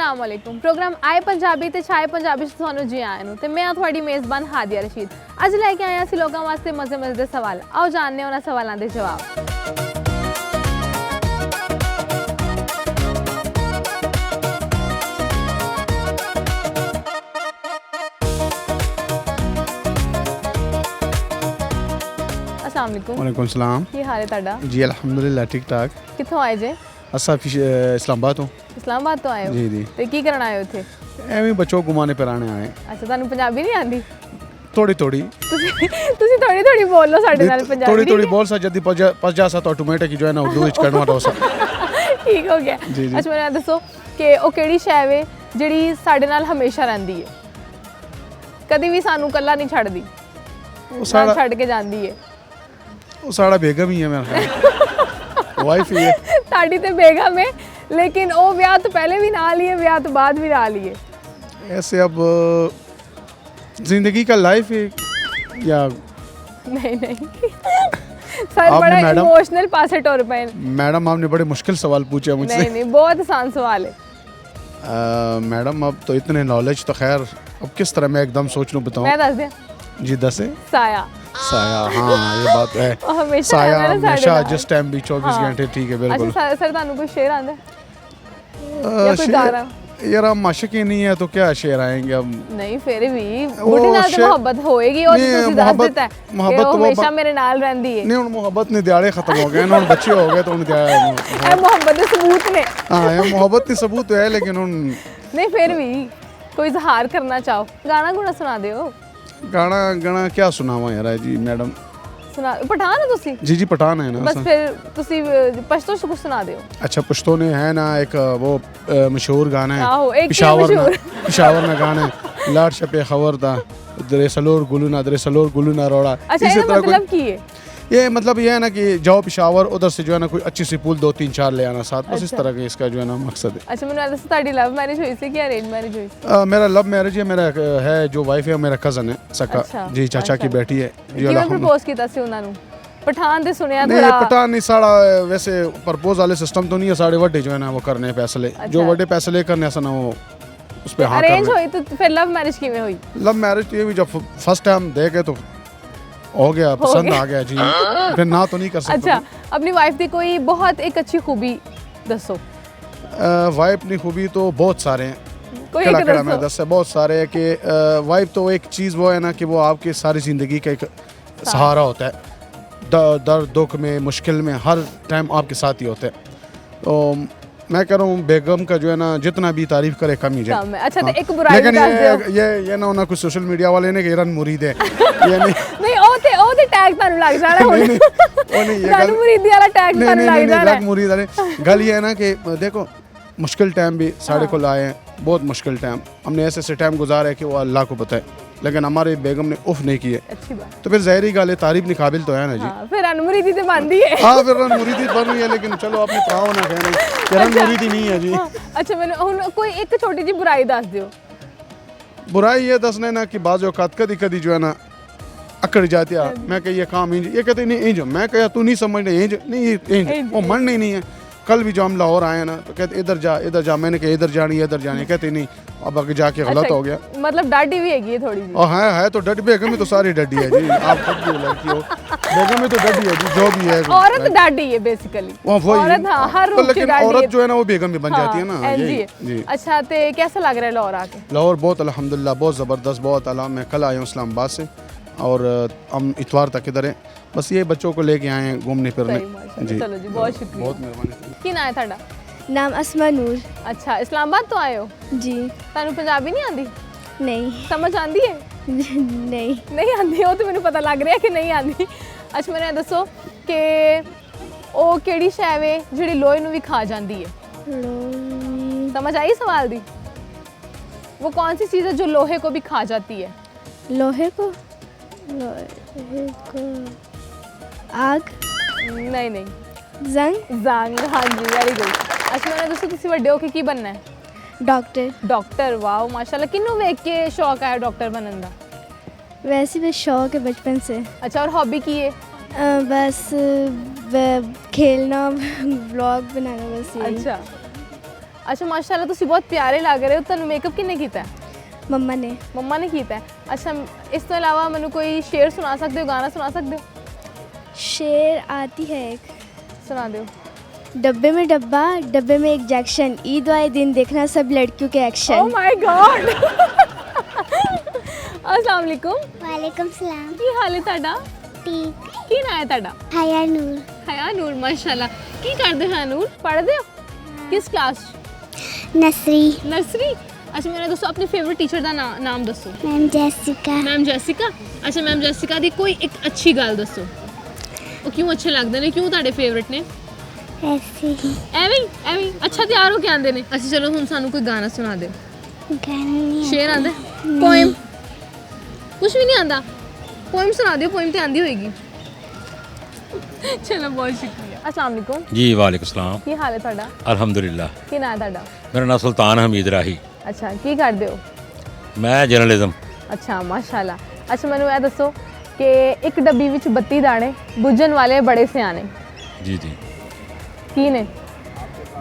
अस्सलाम वालेकुम। प्रोग्राम आए पंजाबी ते छाए पंजाबी च तुहानू जी आया नू ते मैं तुहाडी मेज़बान हादिया रशीद। अज लैके आए असीं लोकां वास्ते मज़े मज़े दे सवाल। आओ जानने उन्हां सवालां दे जवाब। अस्सलाम वालेकुम। वालेकुम सलाम। की हाल है तुहाडा? जी अल्हम्दुलिल्लाह ठीक ठाक। कित्थों आए जे? असा इस्लामाबाद तो इस्लामाबाद तो आए हो? जी जी। ते की करन आए हो इत्थे? एवं बच्चों घुमाने फिराने आए। अच्छा तुहानू पंजाबी नहीं आंदी? थोड़ी थोड़ी तुसी थोड़ी थोड़ी बोल लो साडे नाल पंजाबी। थोड़ी थोड़ी बोल सा जल्दी पस जा सा तो ऑटोमेटिक जो है ना उर्दू विच कन्वर्ट हो सा। ठीक हो गया। जी, जी। अच्छा मैनू दसो कि ओ केड़ी शै वे जेड़ी साडे नाल हमेशा रहिंदी है, कदी भी सानू कल्ला नहीं छड्डदी, वो ना साड़ा छड्ड के जांदी है? वो साड़ा बेगम ही है मेरा ख्याल। वाइफ ही है। साडी ते बेगम है, लेकिन ओ ब्याह तो पहले भी नाल ही है, ब्याह तो बाद भी नाल ही है। ऐसे अब जिंदगी का लाइफ है या नहीं नहीं सर आपने बड़ा मैडम- इमोशनल पासे टुर पे। मैडम आपने बड़े मुश्किल सवाल पूछे मुझसे। नहीं नहीं बहुत आसान सवाल है। मैडम अब तो इतने नॉलेज तो खैर अब किस तरह मैं एकदम सोच लूँ बताऊँ। मैं दस दिया जी दसे साया। साया हाँ ये बात है। ओ हमेशा साया रहना साडे हमेशा नाल। जिस टाइम भी 24 हाँ। घंटे ठीक है बिल्कुल। अच्छा सर तुहानू कोई शेर आंदा है? या कोई गाना? यार हम माशिक ही नहीं है तो क्या शेर आएंगे अब। नहीं फिर भी वो बुढ़ी नाल ते शेर- मोहब्बत होएगी और नहीं, तुसी दस मोहब्बत- दिता है मोहब्बत कि वो तो वो हमेशा मेरे नाल रहंदी है। नहीं हुन मोहब्बत ने दिहाड़े खत्म हो गए ना, हुन बच्चे हो गए तो हुन क्या ए मोहब्बत दे सबूत ने। हाँ ये मोहब्बत ने सबूत है लेकिन हुन नहीं फिर भी कोई इजहार करना चाहो, गाना गुना सुना दियो। गाना गाना क्या सुनावा यार जी मैडम। सुना पठान है तुसी? जी जी पठान है ना बस असां। फिर तुसी पश्तो च कुछ सुना दियो। अच्छा पश्तो ने है ना एक वो मशहूर गाना आहो, है एक पिशावर क्या ना मशहूर? पिशावर ना गाना है लाड छपे खबर था दरे सलोर गुलूना रोड़ा। अच्छा इसी ये तरह मतलब की है? ये मतलब ये है ना कि जाओ पिशावर उधर से जो है ना कोई अच्छी सी पुल 2-3-4 ले आना साथ, बस इस अच्छा। तरह का इसका जो है ना मकसद है। अच्छा मैंने दस ਤੁਹਾਡੀ लव मैरिज हुई सी कि अरेंज मैरिज हुई सी? मेरा लव मैरिज है। मेरा है जो वाइफ है मेरा कज़न है सका। अच्छा, जी चाचा की अच्छा। बेटी है। जी ਕਿਵੇਂ ਪ੍ਰਪੋਜ਼ ਕੀਤਾ ਸੀ ਉਹਨਾਂ ਨੂੰ? ਪਠਾਨ ਦੇ ਸੁਣਿਆ नहीं ਥੋੜਾ। पता नहीं साड़ा वैसे प्रपोज वाले सिस्टम तो नहीं है साढ़े वड्डे जो है ना वो करने फैसले जो अच्छा। वड्डे फैसले करने ऐसा ना वो उस पे हाँ अरेंज करने। हुई तो फिर लव मैरिज किਵੇਂ हुई? लव मैरिज तो ये भी जब फर्स्ट टाइम देखे तो हो गया पसंद आ गया जी, फिर ना तो नहीं कर सकते। अच्छा अपनी वाइफ ਦੀ ਕੋਈ ਬਹੁਤ ਇੱਕ ਅੱਛੀ ਖੂਬੀ ਦੱਸੋ। वाइफ ने खूबी तो बहुत सारे हैं। कोई कड़ा एक कड़ा मैं दसो। दस है बहुत सारे है कि वाइफ तो एक चीज़ वो है ना कि वो आपकी सारी ज़िंदगी का एक सहारा होता है। दर्द दुख में मुश्किल में हर टाइम आपके साथ ही होते हैं। तो मैं कह रहा हूँ बेगम का जो है ना जितना भी तारीफ करे कम ही जाए। कम है। अच्छा तो हाँ। एक बुराई लेकिन भी दस दियो। ये ना होना कुछ सोशल मीडिया वाले ने कि रन मुरीद है ये नहीं ਨਹੀਂ ਉਹ ਤੇ ਟੈਗ ਤੁਹਾਨੂੰ ਲੱਗ ਜਾਣਾ ਹੁਣ। नहीं, वो नहीं ये ਤੁਹਾਨੂੰ ਮੁਰੀਦੀ वाला टैग नहीं ਤੁਹਾਨੂੰ नहीं ਲੱਗ नहीं जाना रग मुरीद वाले गल ये है ना कि देखो मुश्किल टाइम भी साढ़े को लाए हैं, बहुत मुश्किल टाइम हमने ऐसे ऐसे टाइम गुजारे कि वो अल्लाह को पता है, लेकिन हमारे बेगम ने उफ नहीं किए अच्छी बात। तो फिर ज़ाहिरी गाले तारीफ नहीं काबिल तो है ना जी। हाँ फिर अनमुरीदी ते बनदी है। हाँ फिर रन मुरीदी बन हुई है लेकिन चलो आपने पाओ ना कहना कि रन अच्छा। मुरीदी नहीं है जी। हाँ, अच्छा मैंने ਹੁਣ ਕੋਈ ਇੱਕ ਛੋਟੀ ਜੀ बुराई दस दियो। बुराई ये दसने ना कि बाज़ औक़ात कदी कदी जो है ना अकड़ जाती है। मैं कह ये काम इंज ये कहते नहीं इंज, मैं कहा तू नहीं समझ इंज नहीं ये इंज इंज, वो मन नहीं है। कल भी जो हम लाहौर आए ना तो कहते इधर जा, मैंने कहा इधर जानी इधर जानी, कहते नहीं अब आगे जाके गलत अच्छा, हो गया। मतलब डाडी भी हैगी है थोड़ी जी। और है तो डडी बेगम में तो सारी डडी है जी। आप खुद भी लड़की हो बेगम में तो डडी है जी जो भी है। औरत डाडी है बेसिकली। वो वही औरत हाँ हर तो रूप की लेकिन डाडी औरत है। जो है ना वो बेगम भी बन जाती है ना। हाँ, यही, जी। जी अच्छा तो कैसा लग रहा है लाहौर आके? लाहौर बहुत अल्हम्दुलिल्लाह बहुत ज़बरदस्त बहुत आला। मैं कल आया हूँ इस्लामाबाद से और हम इतवार तक इधर हैं, बस ये बच्चों को लेके आए हैं घूमने फिरने। सही माशाल्लाह। चलो जी बहुत शुक्रिया। बहुत मेहरबानी। की नाम है ਤੁਹਾਡਾ? नाम अस्मा नूर। अच्छा इस्लामाबाद तो आए हो? जी ਤੁਹਾਨੂੰ ਪੰਜਾਬੀ ਨਹੀਂ ਆਂਦੀ? नहीं ਸਮਝ ਆਂਦੀ ਹੈ? नहीं ਨਹੀਂ ਆਂਦੀ ਉਹ ਤਾਂ ਮੈਨੂੰ ਪਤਾ ਲੱਗ ਰਿਹਾ ਕਿ ਨਹੀਂ ਆਂਦੀ। ਅੱਛਾ ਮੈਨੂੰ ਇਹ ਦੱਸੋ ਕਿ ਉਹ ਕਿਹੜੀ ਸ਼ੈ ਵੇ ਜਿਹੜੀ ਲੋਹੇ ਨੂੰ ਵੀ ਖਾ ਜਾਂਦੀ ਹੈ? लोई- समझ आई सवाल दी? वो कौन सी चीज़ है जो लोहे को भी खा जाती है? लोहे को आग नहीं नहीं जंग जंग। हाँ जी वेरी गुड। अच्छा मैंने दोस्तों तुसी ਵੱਡੇ ਹੋ ਕੇ ਕੀ बनना है? डॉक्टर। डॉक्टर। वाओ माशाल्लाह। किन्नू वेख के शौक आया डॉक्टर बनने का? वैसे भी शौक है बचपन से। अच्छा और हॉबी की है? बस खेलना व्लॉग बनाना बस यही। अच्छा ਅੱਛਾ ਮਾਸ਼ਾਅੱਲਾ ਤੁਸੀਂ ਬਹੁਤ ਪਿਆਰੇ ਲੱਗ ਰਹੇ ਹੋ। ਤੁਹਾਨੂੰ ਮੇਕਅਪ ਕਿੰਨੇ ਕੀਤਾ ਹੈ? मम्मा ने। ਮੰਮਾ ਨੇ ਕੀਤਾ ਹੈ। ਅੱਛਾ ਇਸ ਤੋਂ ਇਲਾਵਾ ਮੈਨੂੰ ਕੋਈ ਸ਼ੇਰ ਸੁਣਾ ਸਕਦੇ ਹੋ, ਗਾਣਾ ਸੁਣਾ ਸਕਦੇ ਹੋ? शेर आती है एक। ਸੁਣਾ ਦਿਓ। डब्बे में डब्बा, डब्बे में एक जैक्शन, ईद वाले दिन देखना सब लड़कियों के ਓ एक्शन। ਮਾय ਗॉड। अस्सलाम वालेकुम। वालेकुम सलाम। ਕੀ ਹਾਲ ਹੈ ਤੁਹਾਡਾ? ठीक। ਕੀ ਨਾਂ ਹੈ ਤੁਹਾਡਾ? हया नूर। ਹਯਾ ਨੂਰ ਮਾਸ਼ਾਅੱਲਾ। ਕੀ ਕਰਦੇ ਹੋ ਨੂਰ? ਪੜ੍ਹਦੇ ਹੋ? ਕਿਸ ਕਲਾਸ 'ਚ? नसरी। ਨਰਸਰੀ। ਅੱਛਾ ਮੈਨੂੰ ਦੱਸੋ ਆਪਣੀ ਫੇਵਰਿਟ ਟੀਚਰ ਦਾ ਨਾਮ ਦੱਸੋ। Ma'am Jessica. Ma'am Jessica. ਅੱਛਾ ਮੈਮ ਜੈਸਿਕਾ ਦੀ ਕੋਈ ਇੱਕ ਅੱਛੀ ਗੱਲ ਦੱਸੋ। ਉਹ ਕਿਉਂ ਅੱਛੇ ਲੱਗਦੇ ਨੇ, ਕਿਉਂ ਤੁਹਾਡੇ ਫੇਵਰਿਟ ਨੇ? ऐसे ही ਐਵੇਂ ਹੀ ਅੱਛਾ ਤਿਆਰ ਹੋ ਕੇ ਆਉਂਦੇ ਨੇ। ਅੱਛਾ ਚਲੋ ਹੁਣ ਸਾਨੂੰ ਕੋਈ ਗਾਣਾ ਸੁਣਾ ਦਿਓ। गाना नहीं ਸ਼ੇਰ ਆਂਦਾ? ਪੋਇਮ? ਕੁਝ ਵੀ ਨਹੀਂ ਆਂਦਾ? ਪੋਇਮ ਸੁਣਾ ਦਿਓ, ਪੋਇਮ ਤੇ ਆਂਦੀ ਹੋਏਗੀ। ਚਲੋ ਬਹੁਤ ਸ਼ੁਕਰੀਆ। अस्सलाम वालेकुम। जी वालेकुम सलाम। ਕੀ ਹਾਲ ਹੈ ਤੁਹਾਡਾ? अल्हम्दुलिल्लाह। ਕੀ ਨਾਂ ਹੈ ਤੁਹਾਡਾ? मेरा नाम सुल्तान हमीद राही। ਅੱਛਾ ਕੀ ਕਰਦੇ ਹੋ? मैं जर्नलिज्म। ਅੱਛਾ ਮਾਸ਼ਾਅੱਲਾ। ਅੱਛਾ ਮੈਨੂੰ ਇਹ ਦੱਸੋ ਕਿ ਇੱਕ ਡੱਬੀ ਵਿੱਚ 32 ਦਾਣੇ, ਬੁੱਝਣ ਵਾਲੇ ਬੜੇ ਸਿਆਣੇ जी जी ਕੀ ਨੇ?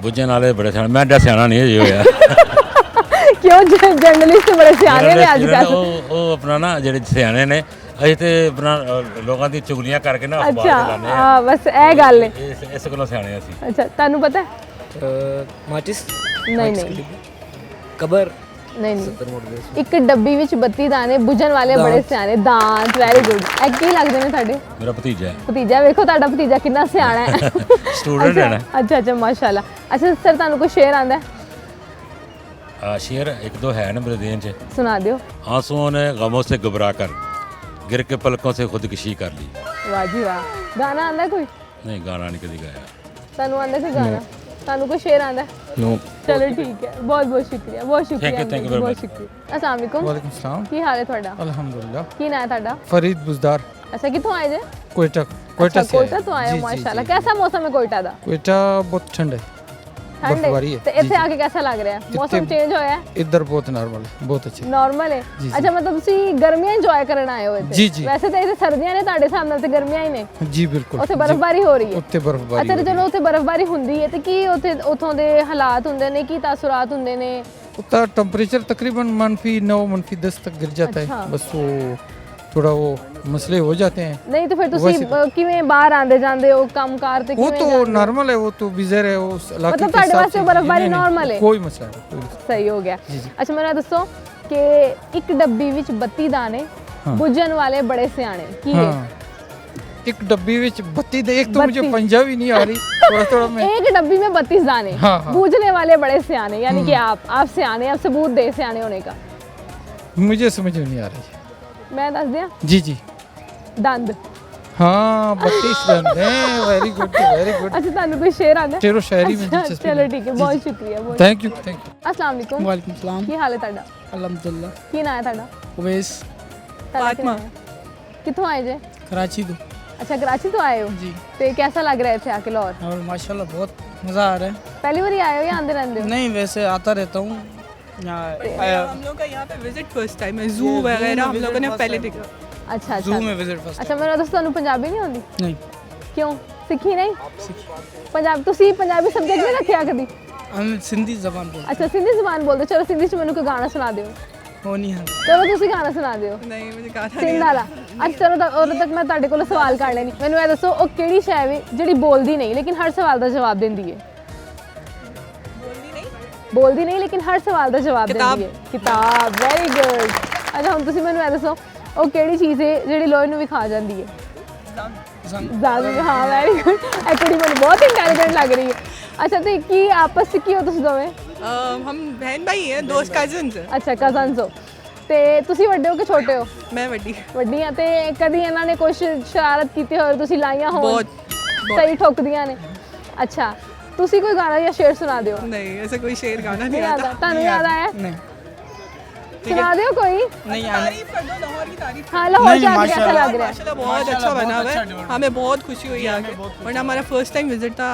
बुझन वाले बड़े सियाने। मैं एडा सियाना नहीं है होया। ਕਿਉਂ ਜਰਨਲਿਸਟ ਬੜੇ ਸਿਆਣੇ ਨੇ ਅੱਜ ਕੱਲ੍ਹ? ਉਹ ਆਪਣਾ ਨਾ ਜਿਹੜੇ ਸਿਆਣੇ ਨੇ ਅਸੀਂ ਤੇ ਆਪਣਾ ਲੋਕਾਂ ਦੀ ਚੁਗਲੀਆਂ ਕਰਕੇ ਨਾ ਅਖਬਾਰ ਅੱਛਾ ਚਲਾਉਂਦੇ ਆ। ਹਾਂ ਬਸ ਇਹ ਗੱਲ ਹੈ। ਇਸ ਕੋਲੋਂ ਸਿਆਣੇ ਆ ਅਸੀਂ। ਅੱਛਾ ਤੁਹਾਨੂੰ ਪਤਾ ਹੈ? माचिस ਨਹੀਂ कबर ਨਹੀਂ। ਇੱਕ ਡੱਬੀ ਵਿੱਚ 32 ਦਾਣੇ, ਬੁੱਝਣ ਵਾਲੇ ਬੜੇ ਸਿਆਣੇ। ਦਾਂਤ। Very good. ਇਹ ਕੀ ਲੱਗਦੇ ਨੇ ਤੁਹਾਡੇ? ਮੇਰਾ ਭਤੀਜਾ ਹੈ, ਭਤੀਜਾ। ਵੇਖੋ ਤੁਹਾਡਾ ਭਤੀਜਾ ਕਿੰਨਾ ਸਿਆਣਾ ਹੈ। ਸਟੂਡੈਂਟ ਹੈ ਨਾ। ਅੱਛਾ ਅੱਛਾ ਮਾਸ਼ਾਅੱਲਾ। ਅੱਛਾ ਸਰ ਤੁਹਾਨੂੰ ਕੋਈ ਸ਼ੇਰ ਆਂਦਾ ਹੈ? शेर एक दो है ना मेरे देन च। ਸੁਣਾ ਦਿਓ। आंसुओं ने गमों से घबरा कर गिर के पलकों से खुदकुशी कर ली। ਵਾਹ ਜੀ ਵਾਹ। ਗਾਣਾ ਆਂਦਾ ਕੋਈ? नहीं गाना नहीं कभी गाया। ਤੁਹਾਨੂੰ ਆਂਦਾ ਕੋਈ ਗਾਣਾ? ਤੁਹਾਨੂੰ ਕੋਈ ਸ਼ੇਰ ਆਂਦਾ? नो। ਚਲੋ ਠੀਕ ਹੈ। ਬਹੁਤ ਬਹੁਤ ਸ਼ੁਕਰੀਆ। ਬਹੁਤ ਸ਼ੁਕਰੀਆ। Thank you very ਬਹੁਤ much। ਸ਼ੁਕਰੀਆ। अस्सलाम वालेकुम। वालेकुम सलाम। ਕੀ ਹਾਲ ਹੈ ਤੁਹਾਡਾ? अल्हम्दुलिल्लाह। ਕੀ ਨਾਂ ਹੈ ਤੁਹਾਡਾ? फरीद बुजदार ਅੱਛਾ ਕਿੱਥੋਂ ਆਏ ਜੇ? कोयटा अच्छा, कोयटा से कोयटा तो आए हो जी, जी, माशाल्लाह। जी। कैसा मौसम है कोयटा ਦਾ? कोयटा बहुत ठंड है। ठंड बर्फबारी है है। तो जी, ਇੱਥੇ जी। ਆ ਕੇ कैसा लग रहा है? मौसम इतने- चेंज ਹੋਇਆ ਹੈ? इधर बहुत नॉर्मल है, बहुत अच्छे। ਨਾਰਮਲ ਹੈ। ਜੀ, ਜੀ। ਅੱਛਾ ਮਤਲਬ ਤੁਸੀਂ ਗਰਮੀਆਂ ਇੰਜੋਏ ਕਰਨ ਆਏ ਹੋ ਇੱਥੇ? ਜੀ, ਜੀ। ਵੈਸੇ ਤਾਂ ਇੱਥੇ ਸਰਦੀਆਂ ਨੇ, ਤੁਹਾਡੇ ਹਿਸਾਬ ਨਾਲ ਤੇ ਗਰਮੀਆਂ ਹੀ ਨੇ। जी बिल्कुल। ਉੱਥੇ ਬਰਫ਼ਬਾਰੀ ਹੋ ਰਹੀ ਹੈ? उत्ते बर्फबारी ਅੱਛਾ ਤੇ हो रही ਜਦੋਂ ਉੱਥੇ ਬਰਫ਼ਬਾਰੀ ਹੁੰਦੀ ਹੈ ਤੇ ਕੀ ਉੱਥੇ ਉਥੋਂ ਦੇ ਹਾਲਾਤ ਹੁੰਦੇ ਨੇ, ਕੀ ਤਾਸੁਰਾਤ ਹੁੰਦੇ ਨੇ? है। उत्ता टेम्परेचर तकरीबन -9 -10 तक गिर जाता अच्छा। है। बस वो थोड़ा वो मसले हो जाते हैं। ਨਹੀਂ ਤੇ ਫਿਰ ਤੁਸੀਂ वैसे- ਕਿਵੇਂ ਬਾਹਰ ਆਂਦੇ ਜਾਂਦੇ ਹੋ ਕੰਮਕਾਰ ਤੇ? वो ਕਿਵੇਂ तो ਜਾਂਦੇ ਹੋ? नॉर्मल है, वो तो बिजर है उस इलाके मतलब के ਤੁਹਾਡੇ हिसाब ਵਾਸਤੇ से। बर्फबारी नहीं, नहीं, normal है? कोई मसला नहीं। ਸਹੀ ਹੋ ਗਿਆ। ਜੀ, ਜੀ। ਅੱਛਾ ਮੈਨੂੰ ਇਹ ਦੱਸੋ ਕਿ ਇੱਕ ਡੱਬੀ ਵਿੱਚ 32 ਦਾਣੇ, हाँ। ਬੁੱਝਣ ਵਾਲੇ ਬੜੇ ਸਿਆਣੇ ਕੀ ਹੈ? हाँ। एक डब्बी विच 32 दे। एक तो मुझे 32 पंजाबी नहीं आ रही, थोड़ा थोड़ा मैं। एक डब्बी में 32 दाने, हाँ, हाँ। बूझने वाले बड़े सियाने, यानी कि आप सियाने, आप सबूत दे सियाने होने का। मुझे समझ में नहीं आ रही। मैं दस दिया। जी जी। दंद। हाँ 32 रन है। Very good very good. अच्छा ਤੁਹਾਨੂੰ ਕੋਈ ਸ਼ੇਰ ਆਂਦਾ? शेरो शायरी में अच्छा, दिलचस्पी चलो नहीं। ठीक है, जी, बहुत जी। शुक्रिया बहुत। Thank you thank you. अस्सलाम वालेकुम। वालेकुम सलाम। ਕੀ ਹਾਲ ਹੈ ਤੁਹਾਡਾ? अल्हम्दुलिल्लाह। ਕੀ ਨਾਂ ਹੈ ਤੁਹਾਡਾ? उवैस ਤੁਹਾਡਾ ਕੀ फातिमा। ਨਾਂ है? कित्थों आए जे? कराची तो। अच्छा कराची तो आए हो? जी। ਤੇ कैसा लग रहा है ਇੱਥੇ आके लाहौर? और माशाल्लाह बहुत मज़ा आ रहा है। पहली बार आए हो या आंदे रहंदे हो? नहीं वैसे आता रहता हूँ यहाँ आया। हम लोग का यहाँ पे विजिट फर्स्ट टाइम है। जू वगैरह हम लोगों ने पहले देखा। अच्छा जू अच्छा। में विजिट फर्स्ट। अच्छा मेरा दोस्त ਤੁਹਾਨੂੰ ਪੰਜਾਬੀ ਨਹੀਂ ਆਉਂਦੀ? नहीं ਕਿਉਂ? ਸਿੱਖੀ ਨਹੀਂ? ਪੰਜਾਬ ਤੁਸੀਂ ਪੰਜਾਬੀ ਸਬਜੈਕਟ ਨਹੀਂ ਰੱਖਿਆ ਕਦੀ? हम सिंधी जबान बोलते ਅੱਛਾ ਸਿੰਧੀ ਜ਼ਬਾਨ ਬੋਲਦੇ। ਚਲੋ ਸਿੰਧੀ ਚ ਮੈਨੂੰ ਕੋਈ ਗਾਣਾ ਸੁਣਾ ਦਿਓ। हो नहीं है। ਚਲੋ ਤੁਸੀਂ ਗਾਣਾ ਸੁਣਾ ਦਿਓ नहीं मुझे गाना ਸਿੰਧ ਵਾਲਾ। ਅੱਛਾ ਚਲੋ ਤਾਂ ਉਦੋਂ ਤੱਕ ਮੈਂ ਤੁਹਾਡੇ ਕੋਲੋਂ ਸਵਾਲ ਕਰ ਲੈਣੀ। ਮੈਨੂੰ ਇਹ ਦੱਸੋ ਉਹ ਕਿਹੜੀ ਸ਼ੈ ਵੇ ਜਿਹੜੀ ਬੋਲਦੀ ਨਹੀਂ ਲੇਕਿਨ ਹਰ ਸਵਾਲ ਦਾ ਜਵਾਬ ਦਿੰਦੀ ਹੈ? ਬੋਲਦੀ ਨਹੀਂ ਲੇਕਿਨ ਹਰ ਸਵਾਲ ਦਾ ਜਵਾਬ ਦਿੰਦੀ ਹੈ। ਕਿਤਾਬ। Very good. ਅੱਛਾ ਹੁਣ ਤੁਸੀਂ ਮੈਨੂੰ ਇਹ ਦੱਸੋ ਉਹ ਕਿਹੜੀ ਚੀਜ਼ ਹੈ ਜਿਹੜੀ ਲੋਹੇ ਨੂੰ ਵੀ ਖਾ ਜਾਂਦੀ ਹੈ? ਜ਼ਾਂਗ। ਹਾਂ ਵੈਰੀ ਗੁੱਡ। ਇਹ ਕੁੜੀ ਮੈਨੂੰ ਬਹੁਤ ਇੰਟੈਲੀਜੈਂਟ ਲੱਗ ਰਹੀ ਹੈ। ਅੱਛਾ ਤੇ ਕੀ ਆਪਸ ਚ ਕੀ ਹੋ ਤੁਸੀਂ ਦੋਵੇਂ? हम बहन भाई हैं, दोस्त कजन्स हैं। ਅੱਛਾ ਕਜ਼ਨਸ ਹੋ ਤੇ ਤੁਸੀਂ ਵੱਡੇ ਹੋ ਕਿ ਛੋਟੇ ਹੋ? मैं वड्डी। ਵੱਡੀਆਂ ਤੇ ਕਦੀ ਇਹਨਾਂ ਨੇ ਕੁਝ ਸ਼ਰਾਰਤ ਕੀਤੀ ਹੋਵੇ ਤੁਸੀਂ ਲਾਈਆਂ ਹੋਣ? बहुत ਸਹੀ ਠੋਕਦੀਆਂ ਨੇ। ਅੱਛਾ ਤੁਸੀਂ ਕੋਈ ਗਾਣਾ ਜਾਂ ਸ਼ੇਰ ਸੁਣਾ ਦਿਓ। नहीं ऐसा कोई शेर गाना ਨਹੀਂ नहीं ਆਦਾ? आता। ਤੁਹਾਨੂੰ ਯਾਦ ਆਇਆ? नहीं ਸੁਣਾ ਦਿਓ ਕੋਈ। नहीं आने। तारीफ कर दो लाहौर की तारीफ। हाँ लाहौर नहीं, जाके कैसा माशाल्लाह। लग रहा है? माशाल्लाह बहुत अच्छा बना हुआ है। हमें बहुत खुशी हुई आके, वरना हमारा फर्स्ट टाइम विजिट था।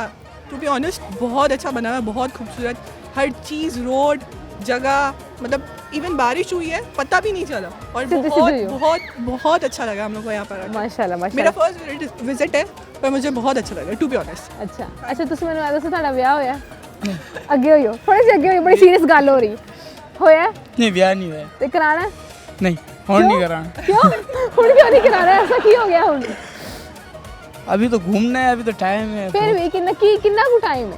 टू बी ऑनेस्ट बहुत अच्छा बना हुआ है, बहुत खूबसूरत। हर चीज़, रोड, जगह, मतलब इवन बारिश हुई है पता भी नहीं चला। और सीधी बहुत सीधी हो। बहुत बहुत अच्छा लगा हम लोग को यहाँ पर आके। ਮਾਸ਼ਾਅੱਲਾ मेरा ਮਾਸ਼ਾਅੱਲਾ। फर्स्ट विजिट है पर मुझे बहुत अच्छा लगा टू बी ऑनेस्ट। ਅੱਛਾ ਅੱਛਾ ਤੁਸੀਂ ਮੈਨੂੰ ਇਹ ਦੱਸੋ ਤੁਹਾਡਾ ਵਿਆਹ ਹੋਇਆ? ਅੱਗੇ ਹੋਇਓ, ਥੋੜੇ ਜਿਹੇ ਅੱਗੇ ਹੋਇਓ, ਬੜੀ ਸੀਰੀਅਸ ਗੱਲ ਹੋ ਰਹੀ ਹੋਇਆ नहीं ब्याह नहीं हुआ है। ਤੇ ਕਰਾਣਾ नहीं और नहीं कराना। ਕਿਉਂ ਹੁਣ ਕਿਉਂ ਨਹੀਂ ਕਰਾਣਾ ਐਸਾ ਕੀ ਹੋ ਗਿਆ ਹੁਣ अभी तो घूमना है, अभी तो टाइम है। ਫਿਰ ਵੀ ਕਿੰਨਾ ਕੁ ਟਾਈਮ ਹੈ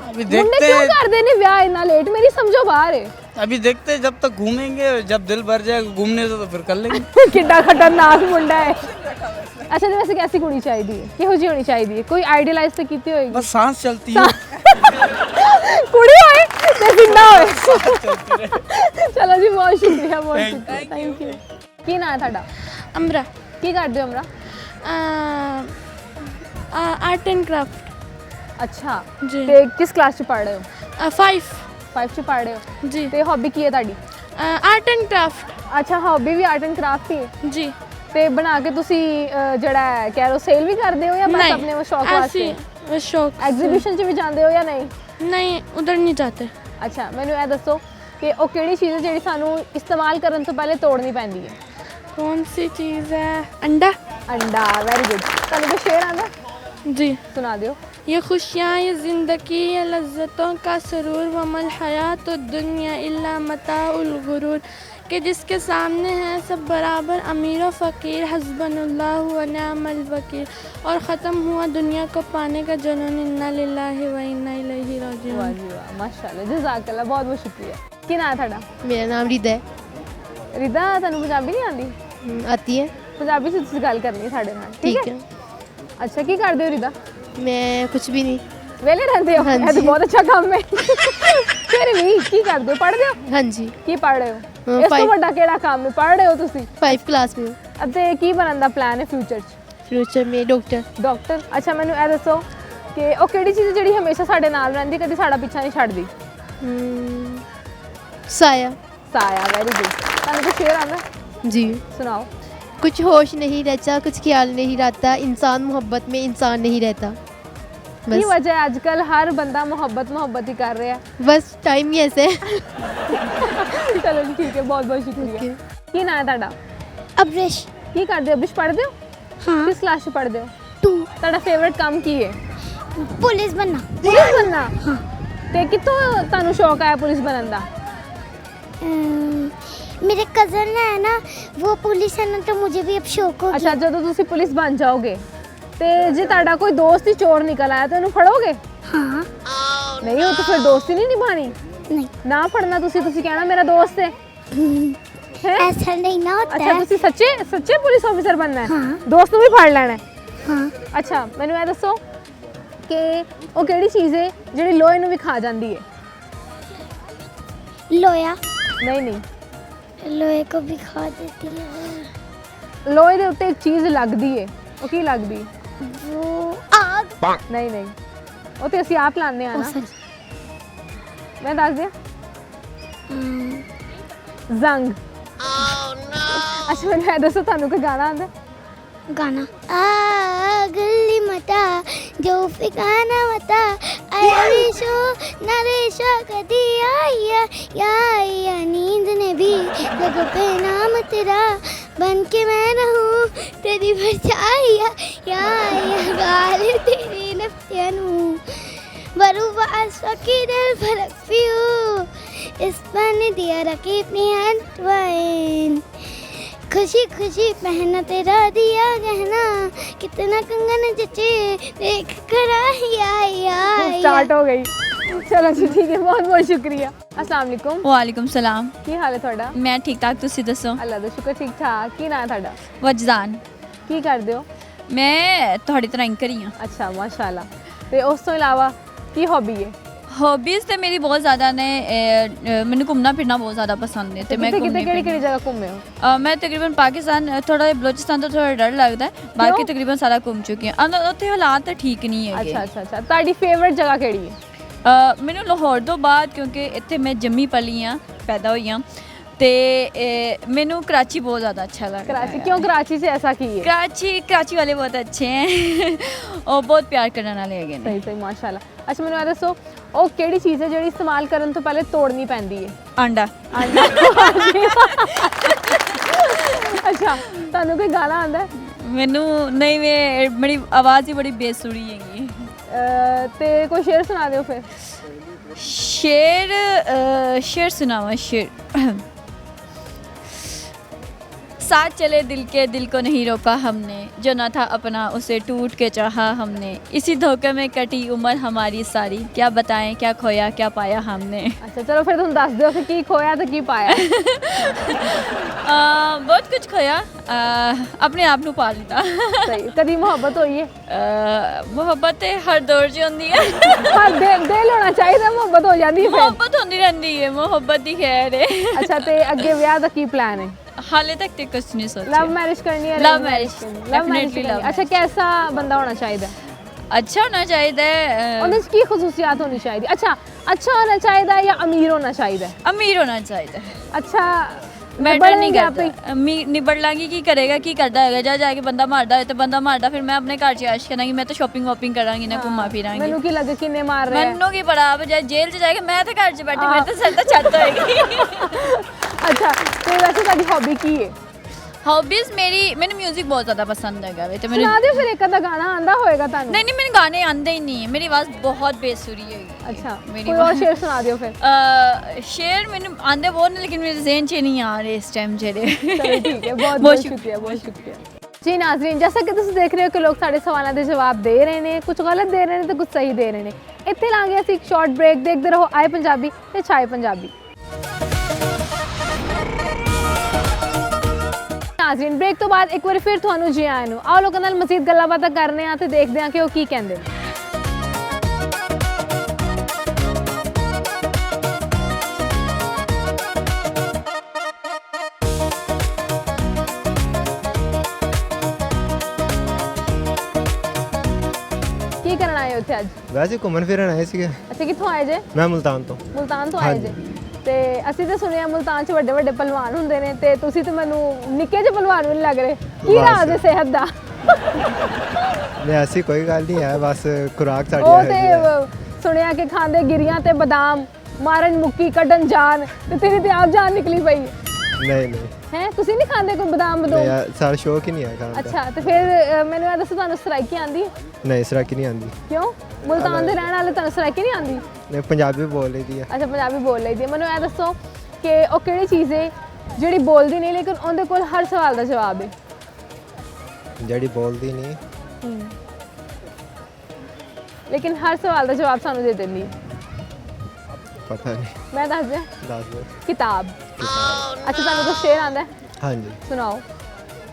अभी ਮੁੰਡੇ देखते ਕਿਉਂ हैं, ਕਰਦੇ ਨੇ ਵਿਆਹ ਇੰਨਾ ਲੇਟ ਮੇਰੀ ਸਮਝੋ ਬਾਹਰ ਹੈ अभी देखते हैं जब तक घूमेंगे, जब दिल भर जाएगा घूमने से तो फिर कर लेंगे। ਕਿੱਡਾ ਖਤਰਨਾਕ ਮੁੰਡਾ ਹੈ ਅੱਛਾ ਤੇ ਵੈਸੇ ਕੈਸੀ ਕੁੜੀ ਚਾਹੀਦੀ ਹੈ ਕਿਹੋ ਜਿਹੀ ਹੋਣੀ ਚਾਹੀਦੀ ਹੈ ਕੋਈ ਆਈਡੀਅਲਾਈਜ਼ ਤੇ ਕੀਤੀ ਹੋਏਗੀ बस सांस चलती है। ਕੁੜੀ ਹੋਏ ਤੇ ਜਿੰਦਾ ਹੋਏ ਚਲੋ ਜੀ ਬਹੁਤ ਸ਼ੁਕਰੀਆ ਥੈਂਕ ਯੂ ਕੀ ਨਾਂ ਹੈ ਤੁਹਾਡਾ अमरा ਕੀ ਕਰਦੇ ਹੋ ਅਮਰਾ आर्ट एंड क्राफ्ट ਅੱਛਾ ਜੀ। ਤੇ ਕਿਸ ਕਲਾਸ ਚ ਪੜ੍ਹ ਰਹੇ ਹੋ 5 5 ਚ ਪੜ੍ਹ ਰਹੇ ਹੋ जी ਤੇ ਹੌਬੀ ਕੀ ਹੈ ਤੁਹਾਡੀ आर्ट एंड क्राफ्ट ਅੱਛਾ ਹੌਬੀ ਵੀ ਆਰਟ ਐਂਡ ਕਰਾਫਟ ਹੀ ਹੈ जी ਤੇ ਬਣਾ ਕੇ ਤੁਸੀਂ ਜਿਹੜਾ ਹੈ ਕਹਿ ਰੋ ਸੇਲ ਵੀ ਕਰਦੇ ਹੋ ਜਾਂ ਬਸ ਆਪਣੇ ਉਹ ਸ਼ੌਕ ਵਾਸਤੇ शौक ਐਗਜ਼ੀਬਿਸ਼ਨ ਚ ਵੀ ਜਾਂਦੇ ਹੋ ਜਾਂ ਨਹੀਂ नहीं उधर नहीं जाते ਅੱਛਾ ਮੈਨੂੰ ਇਹ ਦੱਸੋ ਕਿ ਉਹ ਕਿਹੜੀ ਚੀਜ਼ ਹੈ ਜਿਹੜੀ ਸਾਨੂੰ ਇਸਤੇਮਾਲ ਕਰਨ ਤੋਂ ਪਹਿਲੇ ਤੋੜਨੀ ਪੈਂਦੀ ਹੈ कौन सी चीज़ है अंडा ਅੰਡਾ ਵੈਰੀ ਗੁੱਡ ਤੁਹਾਨੂੰ ਕੋਈ ਸ਼ੇਰ ਆਉਂਦਾ जी ਸੁਣਾ ਦਿਓ ये खुशियाँ ये ज़िंदगी ये लज्जतों का सरूर वमल हयात दुनिया इल्ला मताउल गुरूर कि जिसके सामने हैं सब बराबर अमीर व फ़कीर हस्बनुल्लाह व निअमल वकील और ख़त्म हुआ दुनिया को पाने का जुनून इन्ना लिल्लाहि व इन्ना इलैहि ਵਾਹ राजिऊन। ਜੀ ਵਾਹ ਮਾਸ਼ਾਅੱਲਾ ਜਜ਼ਾਕੱਲਾ ਬਹੁਤ ਬਹੁਤ ਸ਼ੁਕਰੀਆ ਕੀ ਨਾਂ ਹੈ ਤੁਹਾਡਾ मेरा नाम रिदा है। ਰਿਦਾ ਤੁਹਾਨੂੰ ਪੰਜਾਬੀ ਨਹੀਂ ਆਉਂਦੀ आती है ਪੰਜਾਬੀ ਚ ਤੁਸੀਂ ਗੱਲ ਕਰਨੀ ਹੈ ਸਾਡੇ ਨਾਲ ਠੀਕ ਹੈ ਅੱਛਾ ਕੀ ਕਰਦੇ ਹੋ ਰਿਦਾ मैं कुछ भी नहीं। ਵਿਹਲੇ ਰਹਿੰਦੇ ਹੋ ਇਹ ਤਾਂ ਬਹੁਤ ਅੱਛਾ ਕੰਮ ਹੈ ਫਿਰ ਵੀ ਕੀ ਕਰਦੇ ਹੋ ਪੜ੍ਹਦੇ ਹੋ हाँ जी ਕੀ ਪੜ੍ਹ ਰਹੇ ਹੋ ਹਾਂ, ਇਸ ਤੋਂ five- ਵੱਡਾ ਕਿਹੜਾ ਕੰਮ ਹੈ ਪੜ੍ਹ ਰਹੇ ਹੋ ਤੁਸੀਂ 5 क्लास में हूँ। ਅਤੇ ਕੀ ਬਣਨ ਦਾ ਪਲਾਨ ਹੈ ਫਿਊਚਰ 'ਚ फ्यूचर में डॉक्टर। ਡਾਕਟਰ ਅੱਛਾ ਮੈਨੂੰ ਇਹ ਦੱਸੋ ਕਿ ਉਹ ਕਿਹੜੀ ਚੀਜ਼ ਹੈ ਜਿਹੜੀ ਹਮੇਸ਼ਾ ਸਾਡੇ ਨਾਲ ਰਹਿੰਦੀ ਕਦੀ ਸਾਡਾ ਪਿੱਛਾ ਨਹੀਂ ਛੱਡਦੀ साया। ਸਾਇਆ ਵੈਰੀ ਗੁੱਡ ਤੁਹਾਨੂੰ ਕੋਈ ਸ਼ੇਰ ਆਉਂਦਾ जी ਸੁਣਾਓ कुछ होश नहीं रहता कुछ ख्याल नहीं रहता इंसान मोहब्बत में इंसान नहीं रहता ਕੀ बस ਵਜ੍ਹਾ ਹੈ ਅੱਜ ਕੱਲ ਹਰ ਬੰਦਾ ਮੁਹੱਬਤ ਹੀ ਕਰ ਰਿਹਾ बस टाइम ही ऐसे है। ਚਲੋ ਜੀ ਠੀਕ ਹੈ ਬਹੁਤ ਬਹੁਤ ਸ਼ੁਕਰੀਆ ਕੀ ਨਾਂ ਹੈ ਤੁਹਾਡਾ अब्रिश ਕੀ ਕਰਦੇ ਹੋ ਅਬਿਸ਼ ਪੜ੍ਹਦੇ ਹੋ हाँ ਕਿਸ ਕਲਾਸ 'ਚ ਪੜ੍ਹਦੇ ਹੋ 2 ਤੁਹਾਡਾ ਫੇਵਰਿਟ ਕੰਮ ਕੀ ਹੈ पुलिस बनना ਪੁਲਿਸ ਬਣਨਾ ਤੇ ਕਿੱਥੋਂ ਤੁਹਾਨੂੰ ਸ਼ੌਕ ਆਇਆ ਪੁਲਿਸ ਬਣਨ ਦਾ मेरे कज़न है ना वो पुलिस है ना तो मुझे भी अब शौक हो ਅੱਛਾ गया ਜਦੋਂ ਤੁਸੀਂ ਪੁਲਿਸ ਬਣ ਜਾਓਗੇ ਤੇ ਜੇ ਤੁਹਾਡਾ ਕੋਈ ਦੋਸਤ ਹੀ ਚੋਰ ਨਿਕਲ ਆਇਆ ਤਾਂ ਉਹਨੂੰ ਫੜੋਗੇ हाँ ਨਹੀਂ ਉਹ ਤਾਂ ਫਿਰ ਦੋਸਤੀ ਨਹੀਂ ਨਿਭਾਣੀ नहीं ਨਾ ਫੜਨਾ ਤੁਸੀਂ ਕਹਿਣਾ ਮੇਰਾ ਦੋਸਤ ਹੈ ਹੈ ऐसा नहीं ना होता ਅੱਛਾ है ਤੁਸੀਂ ਸੱਚੇ ਪੁਲਿਸ ਆਫੀਸਰ ਬਣਨਾ ਹੈ ਹਾਂ। ਦੋਸਤ ਨੂੰ ਵੀ ਫੜ ਲੈਣਾ ਹੈ हाँ ਅੱਛਾ ਮੈਨੂੰ ਇਹ ਦੱਸੋ ਕਿ ਉਹ ਕਿਹੜੀ ਚੀਜ਼ ਹੈ ਜਿਹੜੀ ਲੋਹੇ ਨੂੰ ਵੀ ਖਾ ਜਾਂਦੀ ਹੈ लोया ਨਹੀਂ लोहे को भी खा देती है ਲੋਹੇ ਦੇ ਉੱਤੇ ਇੱਕ ਚੀਜ਼ ਲੱਗਦੀ ਹੈ ਉਹ ਕੀ ਲੱਗਦੀ वो आग ਨਹੀਂ ਉਹ ਤੇ ਅਸੀਂ ਆਪ ਲਾਉਂਦੇ ਆ ओ ਨਾ सॉरी ਮੈਂ ਦੱਸ ਦਿਆਂ ਜ਼ੰਗ ਅੱਛਾ ਮੈਨੂੰ ਇਹ ਦੱਸੋ ਤੁਹਾਨੂੰ ਕੋਈ ਗਾਣਾ ਆਉਂਦਾ गाना आ गली मता जो फिकाना मता आयरिशो नरेशो कदी आया या नींद ने भी जग पे नाम तेरा बन के मैं रहूं तेरी परछाई या गाल तेरी नफ्सियानू बरू बास की दिल फरक पियो इस बन दिया रखी अपनी हैंड खुशी खुशी पहना तेरा दिया गहना कितना कंगन जचे देख कर स्टार्ट हो गई चलो जी ठीक है बहुत बहुत शुक्रिया अस्सलाम वालेकुम वालेकुम सलाम ਕੀ ਹਾਲ ਹੈ ਤੁਹਾਡਾ मैं ठीक ठाक तुसी दसो ਅੱਲਾ ਦਾ ਸ਼ੁਕਰ ਠੀਕ ਠਾਕ ਕੀ ਨਾਂ ਹੈ ਤੁਹਾਡਾ वजदान ਕੀ ਕਰਦੇ ਹੋ मैं थोड़ी तरह एंकर ही हाँ ਅੱਛਾ ਮਾਸ਼ਾਅੱਲਾ ਤੇ ਉਸ ਤੋਂ ਇਲਾਵਾ ਕੀ ਹੌਬੀ ਹੈ हॉबीज़ तो मेरी बहुत ज़्यादा ने मैंने घूमना फिरना बहुत ज़्यादा पसंद है तो मैं ਕਿਤੇ घूमनी ਕਿਹੜੀ फिरनी- ਜਗ੍ਹਾ ਘੁੰਮੇ ਹੋ मैं तकरीबन पाकिस्तान थोड़ा बलोचिस्तान तो थोड़ा डर लगता है बाकी क्यों? तकरीबन सारा घूम चुकी हूँ उत्थे हालात तो ठीक नहीं है ਅੱਛਾ ਅੱਛਾ ਅੱਛਾ ਤੁਹਾਡੀ ਫੇਵਰਿਟ ਜਗ੍ਹਾ ਕਿਹੜੀ ਹੈ ਮੈਨੂੰ ਲਾਹੌਰ ਤੋਂ ਬਾਅਦ ਕਿਉਂਕਿ ਇੱਥੇ ਮੈਂ ਜੰਮੀ ਪਲੀ ਹਾਂ ਪੈਦਾ ਹੋਈ ਹਾਂ ਤੇ ਮੈਨੂੰ कराची बहुत ज़्यादा अच्छा लगता कराची है क्यों कराची से ऐसा की है कराची वाले बहुत अच्छे हैं और बहुत प्यार करने वाले ਹੈਗੇ ਨੇ ਸਹੀ ਸਹੀ ਮਾਸ਼ਾਅੱਲਾ ਅੱਛਾ ਮੈਨੂੰ ਇਹ ਦੱਸੋ ਉਹ ਕਿਹੜੀ ਚੀਜ਼ ਹੈ ਜਿਹੜੀ ਇਸਤੇਮਾਲ ਕਰਨ ਤੋਂ ਪਹਿਲੇ ਤੋੜਨੀ ਪੈਂਦੀ ਹੈ ਆਂਡਾ ਅੱਛਾ ਤੁਹਾਨੂੰ ਕੋਈ ਗਾਣਾ ਆਉਂਦਾ ਹੈ? ਮੈਨੂੰ ਨਹੀਂ ਮੇਰੀ ਆਵਾਜ਼ ਹੀ ਬੜੀ ਬੇਸੁਰੀ ਹੈਗੀ ਤੇ ਕੋਈ ਸ਼ੇਰ ਸੁਣਾ ਦਿਓ ਫਿਰ शेर सुना हुआ शेर। साथ चले दिल को नहीं रोका हमने, जो ना था अपना उसे टूट के चाहा हमने, इसी धोखे में कटी उम्र हमारी सारी, क्या बताएं क्या खोया क्या पाया हमने। अच्छा चलो फिर तुम दस दो कि की खोया तो की पाया। बहुत कुछ खोया, अपने आप ਨੂੰ ਪਾ ਲਿੱਤਾ। ਸਹੀ। ਕਦੀ ਮੁਹੱਬਤ ਹੋਈ ਹੈ? ਮੁਹੱਬਤ ਤੇ ਹਰ ਦੌਰ 'ਚ ਹੁੰਦੀ ਹੈ। ਹਾਂ ਦਿਲ ਹੋਣਾ ਚਾਹੀਦਾ, ਮੁਹੱਬਤ ਹੋ ਜਾਂਦੀ ਹੈ ਫਿਰ। ਮੁਹੱਬਤ ਹੁੰਦੀ ਰਹਿੰਦੀ ਹੈ, ਮੁਹੱਬਤ ਦੀ ਖੈਰ ਹੈ। ਅੱਛਾ ਤੇ ਅੱਗੇ ਵਿਆਹ ਦਾ ਕੀ ਪਲਾਨ ਹੈ? हाले तक तो कुछ नहीं सोचा। लव मैरिज करनी है? Love marriage, love marriage. अच्छा कैसा बंदा होना चाहिए? अच्छा होना चाहिए। ਉਹਦੇ ਕੀ ਖਸੂਸੀਅਤ ਹੋਣੀ ਚਾਹੀਦੀ? अच्छा होना चाहिए या अमीर होना चाहिए? अमीर होना चाहिए। अच्छा मैटर नहीं करता, निबड़ लांगी की करेगा की करता है, जा जाके बंदा मारदा है तो बंदा मारदा, फिर मैं अपने घर च ऐश करांगी, मैं तो शॉपिंग वॉपिंग करांगी ना, घुमा फिरांगी। ਮੈਨੂੰ ਕੀ ਲੱਗੇ ਕਿੰਨੇ ਮਾਰ ਰਹੇ? ਮੈਨੂੰ ਕੀ ਪੜਾ, अब जेल च जाके मैं तो घर च बैठी, मेरे तो सर तो छत होएगी। अच्छा ਤੇ ਵੈਸੇ ਤੁਹਾਡੀ ਹੌਬੀ ਕੀ ਹੈ? हॉबीज मैंने म्यूजिक बहुत ज़्यादा पसंद है। तो मैंने ਸੁਣਾ ਦਿਓ ਫਿਰ ਇੱਕ ਅੱਧਾ ਗਾਣਾ ਆਂਦਾ ਹੋਏਗਾ ਤੁਹਾਨੂੰ? नहीं मैंने गाने आंदे ही नहीं है, मेरी आवाज़ बहुत बेसुरी है। अच्छा मेरी कोई और शेर सुना दियो फिर। शेर मैंने आंदे बहुत ने, लेकिन मेरे ज़हन च नहीं आ रहे इस टाइम जेरे। चलो ठीक है, बहुत बहुत शुक्रिया, बहुत शुक्रिया जी। नाज़रीन जैसा कि तुम देख रहे हो कि लोग साढ़े सवालों के जवाब दे रहे हैं, कुछ गलत दे रहे हैं तो कुछ सही दे रहे हैं। इतने लांगे असीं एक शॉर्ट ब्रेक, देखते रहो आए पंजाबी ते छाए पंजाबी। नाज़रीन ब्रेक तो बाद एक बार फिर तुहानू जी आए नू, आओ लोगों नाल मज़ीद गल्लां बातां करने आ ते देखदे आ कि वो की कहंदे ने। ਕੀ ਕਰਨ ਆਏ ਹੋ ਇੱਥੇ ਅੱਜ? ਵੈਸੇ ਘੁੰਮਣ ਫਿਰਨ ਆਏ ਸੀਗੇ। ਅੱਛਾ ਕਿੱਥੋਂ ਆਏ ਜੇ? ਮੈਂ ਮੁਲਤਾਨ ਤੋਂ। ਮੁਲਤਾਨ ਤੋਂ ਆਏ ਜੇ? ਤੇ ਅਸੀਂ ਤਾਂ ਸੁਣਿਆ ਮੁਲਤਾਨ 'ਚ ਵੱਡੇ ਵੱਡੇ ਪਹਿਲਵਾਨ ਹੁੰਦੇ ਨੇ, ਤੇ ਤੁਸੀਂ ਤਾਂ ਮੈਨੂੰ ਨਿੱਕੇ ਜਿਹੇ ਪਹਿਲਵਾਨ ਵੀ ਨਹੀਂ ਲੱਗ ਰਹੇ। ਕੀ ਰਾਜ ਹੈ ਸਿਹਤ ਦਾ? ਨਹੀਂ ਐਸੀ ਕੋਈ ਗੱਲ ਨਹੀਂ ਹੈ, ਬਸ ਖੁਰਾਕ ਸਾਡੀ ਉਹ ਤੇ ਸੁਣਿਆ ਕਿ ਖਾਂਦੇ ਗਿਰੀਆਂ ਤੇ ਬਦਾਮ, ਮਾਰਨ ਮੁੱਕੀ ਕੱਢਣ ਜਾਨ, ਤੇ ਤੇਰੀ ਤੇ ਆਪ ਜਾਨ ਨਿਕਲੀ ਪਈ। ਨਹੀਂ ਨਹੀਂ ਹੈ ਤੁਸੀਂ ਨਹੀਂ ਖਾਂਦੇ ਕੋਈ ਬਦਾਮ ਬਦੂਮ? ਯਾਰ ਸਾਰਾ ਸ਼ੌਕ ਹੀ ਨਹੀਂ ਹੈ ਖਾਣ ਦਾ। ਅੱਛਾ ਤੇ ਫਿਰ ਮੈਨੂੰ ਇਹ ਦੱਸੋ ਤੁਹਾਨੂੰ ਸਰਾਇਕੀ ਆਂਦੀ? ਨਹੀਂ ਸਰਾਇਕੀ ਨਹੀਂ ਆਉਂਦੀ। ਕਿਉਂ? ਮੁਲਤਾਨ ਦੇ ਰਹਿਣ ਵਾਲੇ ਤੁਹਾਨੂੰ ਸਰਾਇਕੀ ਨਹੀਂ ਆਂਦੀ? ਨਹੀਂ ਪੰਜਾਬੀ ਬੋਲ ਲਈਦੀ ਹੈ। ਅੱਛਾ ਪੰਜਾਬੀ ਬੋਲ ਲਈਦੀ ਹੈ। ਮੈਨੂੰ ਇਹ ਦੱਸੋ ਕਿ ਉਹ ਕਿਹੜੀ ਚੀਜ਼ ਹੈ ਜਿਹੜੀ ਬੋਲਦੀ ਨਹੀਂ ਲੇਕਿਨ ਉਹਦੇ ਕੋਲ ਹਰ ਸਵਾਲ ਦਾ ਜਵਾਬ ਹੈ? ਜਿਹੜੀ ਬੋਲਦੀ ਨਹੀਂ ਲੇਕਿਨ ਹਰ ਸਵਾਲ ਦਾ ਜਵਾਬ ਸਾਨੂੰ ਦੇ ਦਿੰਦੀ ਹੈ। ਪਤਾ ਨਹੀਂ। ਮੈਂ ਦੱਸ ਦਿਆਂ? ਦੱਸ ਦਿਓ। किताब। अच्छा ਤੁਹਾਨੂੰ ਕੋਈ ਸ਼ੇਰ ਆਂਦਾ ਹੈ? हाँ जी। सुनाओ।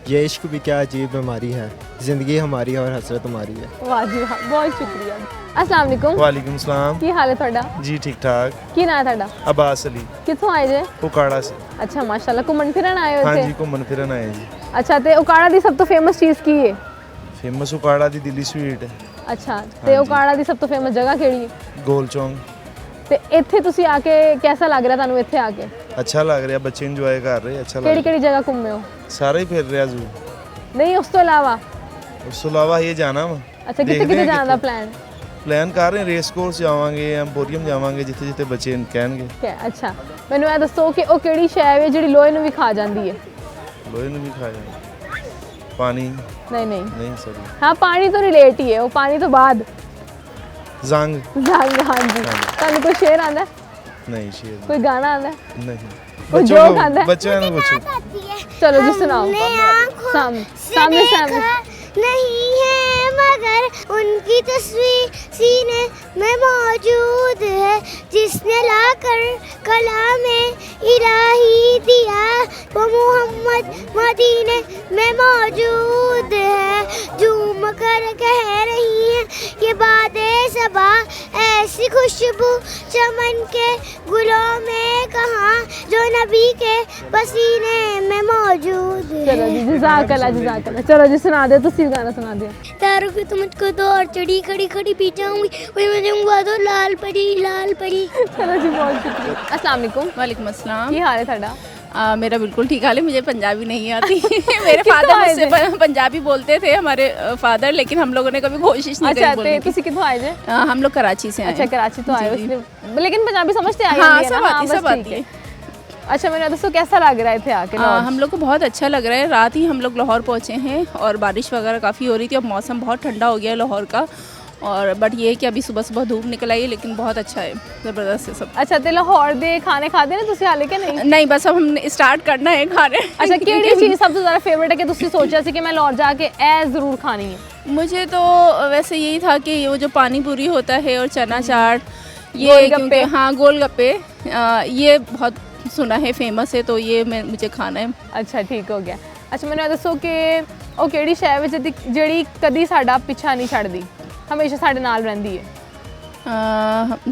ये इश्क भी क्या अजीब बीमारी है, जिंदगी हमारी है और हसरत हमारी है। वाह जी वाह, बहुत शुक्रिया। अस्सलाम वालेकुम। वालेकुम सलाम। ਕੀ ਹਾਲ ਹੈ ਤੁਹਾਡਾ? जी ठीक ठाक। ਕੀ ਨਾਂ ਹੈ ਤੁਹਾਡਾ? अब्बास अली। ਕਿੱਥੋਂ ਆਏ ਜੇ? उकाड़ा से। ਅੱਛਾ ਮਾਸ਼ਾਅੱਲਾ, ਘੁੰਮਣ ਫਿਰਨ ਆਏ ਹੋ हाँ ਇੱਥੇ? जी घूमन फिरन आए जी। ਅੱਛਾ ਤੇ ਉਕਾੜਾ ਦੀ ਸਭ ਤੋਂ ਫੇਮਸ ਚੀਜ਼ ਕੀ ਹੈ? फेमस उकाड़ा दी दिल्ली स्वीट है। ਅੱਛਾ ਤੇ ਉਕਾੜਾ ਦੀ ਸਭ ਤੋਂ ਫੇਮਸ ਜਗ੍ਹਾ ਕਿਹੜੀ ਹੈ? गोल चौंक। ਤੇ ਇੱਥੇ ਤੁਸੀਂ ਆ ਕੇ ਕਿਹਦਾ ਲੱਗ ਰਿਹਾ ਤੁਹਾਨੂੰ ਇੱਥੇ ਆ ਕੇ? अच्छा लग रहा, बच्चे इंजॉय कर रहे, अच्छा लग ਕਿਹੜੀ रहा। ਕਿਹੜੀ ਜਗ੍ਹਾ ਘੁੰਮੇ ਹੋ? सारा ही फिर रहा जू। ਨਹੀਂ ਉਸ ਤੋਂ ਇਲਾਵਾ? उस तो अलावा ये जाना वा। ਅੱਛਾ ਕਿੱਥੇ ਕਿੱਥੇ ਜਾਣ ਦਾ ਪਲਾਨ? प्लान कर रहे हैं, रेस कोर्स जावांगे, एम्पोरियम जावांगे, जिथे जिथे बच्चे कहणगे। ਅੱਛਾ ਮੈਨੂੰ ਇਹ ਦੱਸੋ ਕਿ ਉਹ ਕਿਹੜੀ ਸ਼ੈ ਹੈ ਜਿਹੜੀ ਲੋਹੇ ਨੂੰ ਵੀ ਖਾ ਜਾਂਦੀ ਹੈ? लोहे ने भी खाया। पानी नहीं नहीं नहीं सॉरी। हाँ पानी तो रिलेट ही है, वो पानी तो बाद जंग। जंग। हाँ जी। ਤੁਹਾਨੂੰ ਕੋਈ ਸ਼ੇਰ ਆਂਦਾ ਹੈ? नहीं शेर कोई गाना आंदा है? नहीं। कोई जोक आंदा है? बच्चों ने पूछो। चलो जी सुनाओ। सामने सामने नहीं है मगर उनकी तस्वीर सीने में मौजूद है, जिसने लाकर कलाम इलाही दिया वो मोहम्मद मदीने में मौजूद है। झूम कर कह रही है ये बातें सबा, ऐसी खुशबू चमन के गुलों में कहाँ जो नबी के पसीने में मौजूद है। चलो जी जज़ाकल्लाह जज़ाकल्लाह। चलो जी सुना दे, तुसी गाना सुना दिया। तारों की तो मुझको तो और चढ़ी खड़ी खड़ी पी जाऊंगी, वही मुझे हुआ तो लाल परी लाल परी। चलो जी बहुत शुक्रिया। अस्सलाम वालेकुम। वालेकुम अस्सलाम। की हाल है ਤੁਹਾਡਾ? मेरा बिल्कुल ठीक हाल है, मुझे पंजाबी नहीं आती। मेरे फादर मुझसे पंजाबी बोलते थे, हमारे फादर, लेकिन हम लोगों ने कभी कोशिश नहीं करी बोलने की। अच्छा ਤੁਸੀਂ ਕਿੱਥੋਂ ਆਏ ਜੇ? हम लोग कराची से आए। अच्छा कराची तो आए हो इसलिए, लेकिन पंजाबी समझते आए? हाँ सब आती, सब आती है। अच्छा मैंने दोस्तों कैसा लग रहा है इत्थे आके? हम लोग को बहुत अच्छा लग रहा है। रात ही हम लोग लाहौर पहुँचे हैं और बारिश वगैरह काफ़ी हो रही थी, अब मौसम बहुत ठंडा हो गया है लाहौर का, और बट ये है कि अभी सुबह सुबह धूप निकल आई है, लेकिन बहुत अच्छा है, ज़बरदस्त है सब। अच्छा तो लाहौर दे खाने खाते ने तुसी हाले के नहीं? नहीं, बस अब हमने स्टार्ट करना है खाने। अच्छा केड़ी चीज़ सबसे ज़्यादा फेवरेट है कि तुसी सोचा सी कि मैं लाहौर जाके ए ज़रूर खानी है? मुझे तो वैसे यही था कि वो जो पानी पूरी होता है और चना चाट, ये क्योंकि हाँ गोलगप्पे, ये बहुत सुना है फेमस है, तो ये मुझे खाना है। अच्छा ठीक हो गया। अच्छा मैंने दसो कि ਉਹ ਕਿਹੜੀ ਸ਼ੈ ਵਿੱਚ ਜਿਹੜੀ ਕਦੀ ਸਾਡਾ ਪਿੱਛਾ ਨਹੀਂ ਛੱਡਦੀ, हमेशा साढ़े नाल रहती है?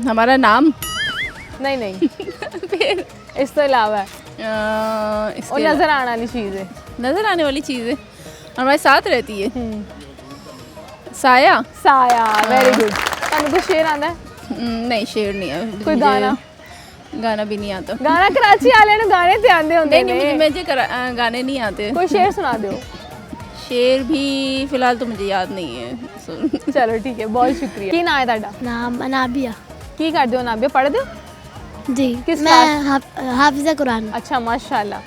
हमारा नाम नहीं नहीं फिर इस तो इलावा और नज़र आने वाली चीज़ है, नज़र आने वाली चीज़ है हमारे साथ रहती है। साया। साया, वेरी गुड। तुहानू कोई शेर आंदा है? नहीं शेर नहीं है। कोई गाना? गाना भी नहीं आता। गाना कराची वाले ने गाने ते आंदे होंदे ने। नहीं मुझे गाने नहीं आते। कोई शेर सुना दो। शेर भी फिलहाल तो मुझे याद नहीं है। चलो ठीक है, बहुत शुक्रिया। की नाम है ਤੁਹਾਡਾ? नाम अनाबिया। की करदे हो नाबिया? पढ़दे हो? जी किस मैं हाफिज़ा कुरान। अच्छा माशाल्लाह।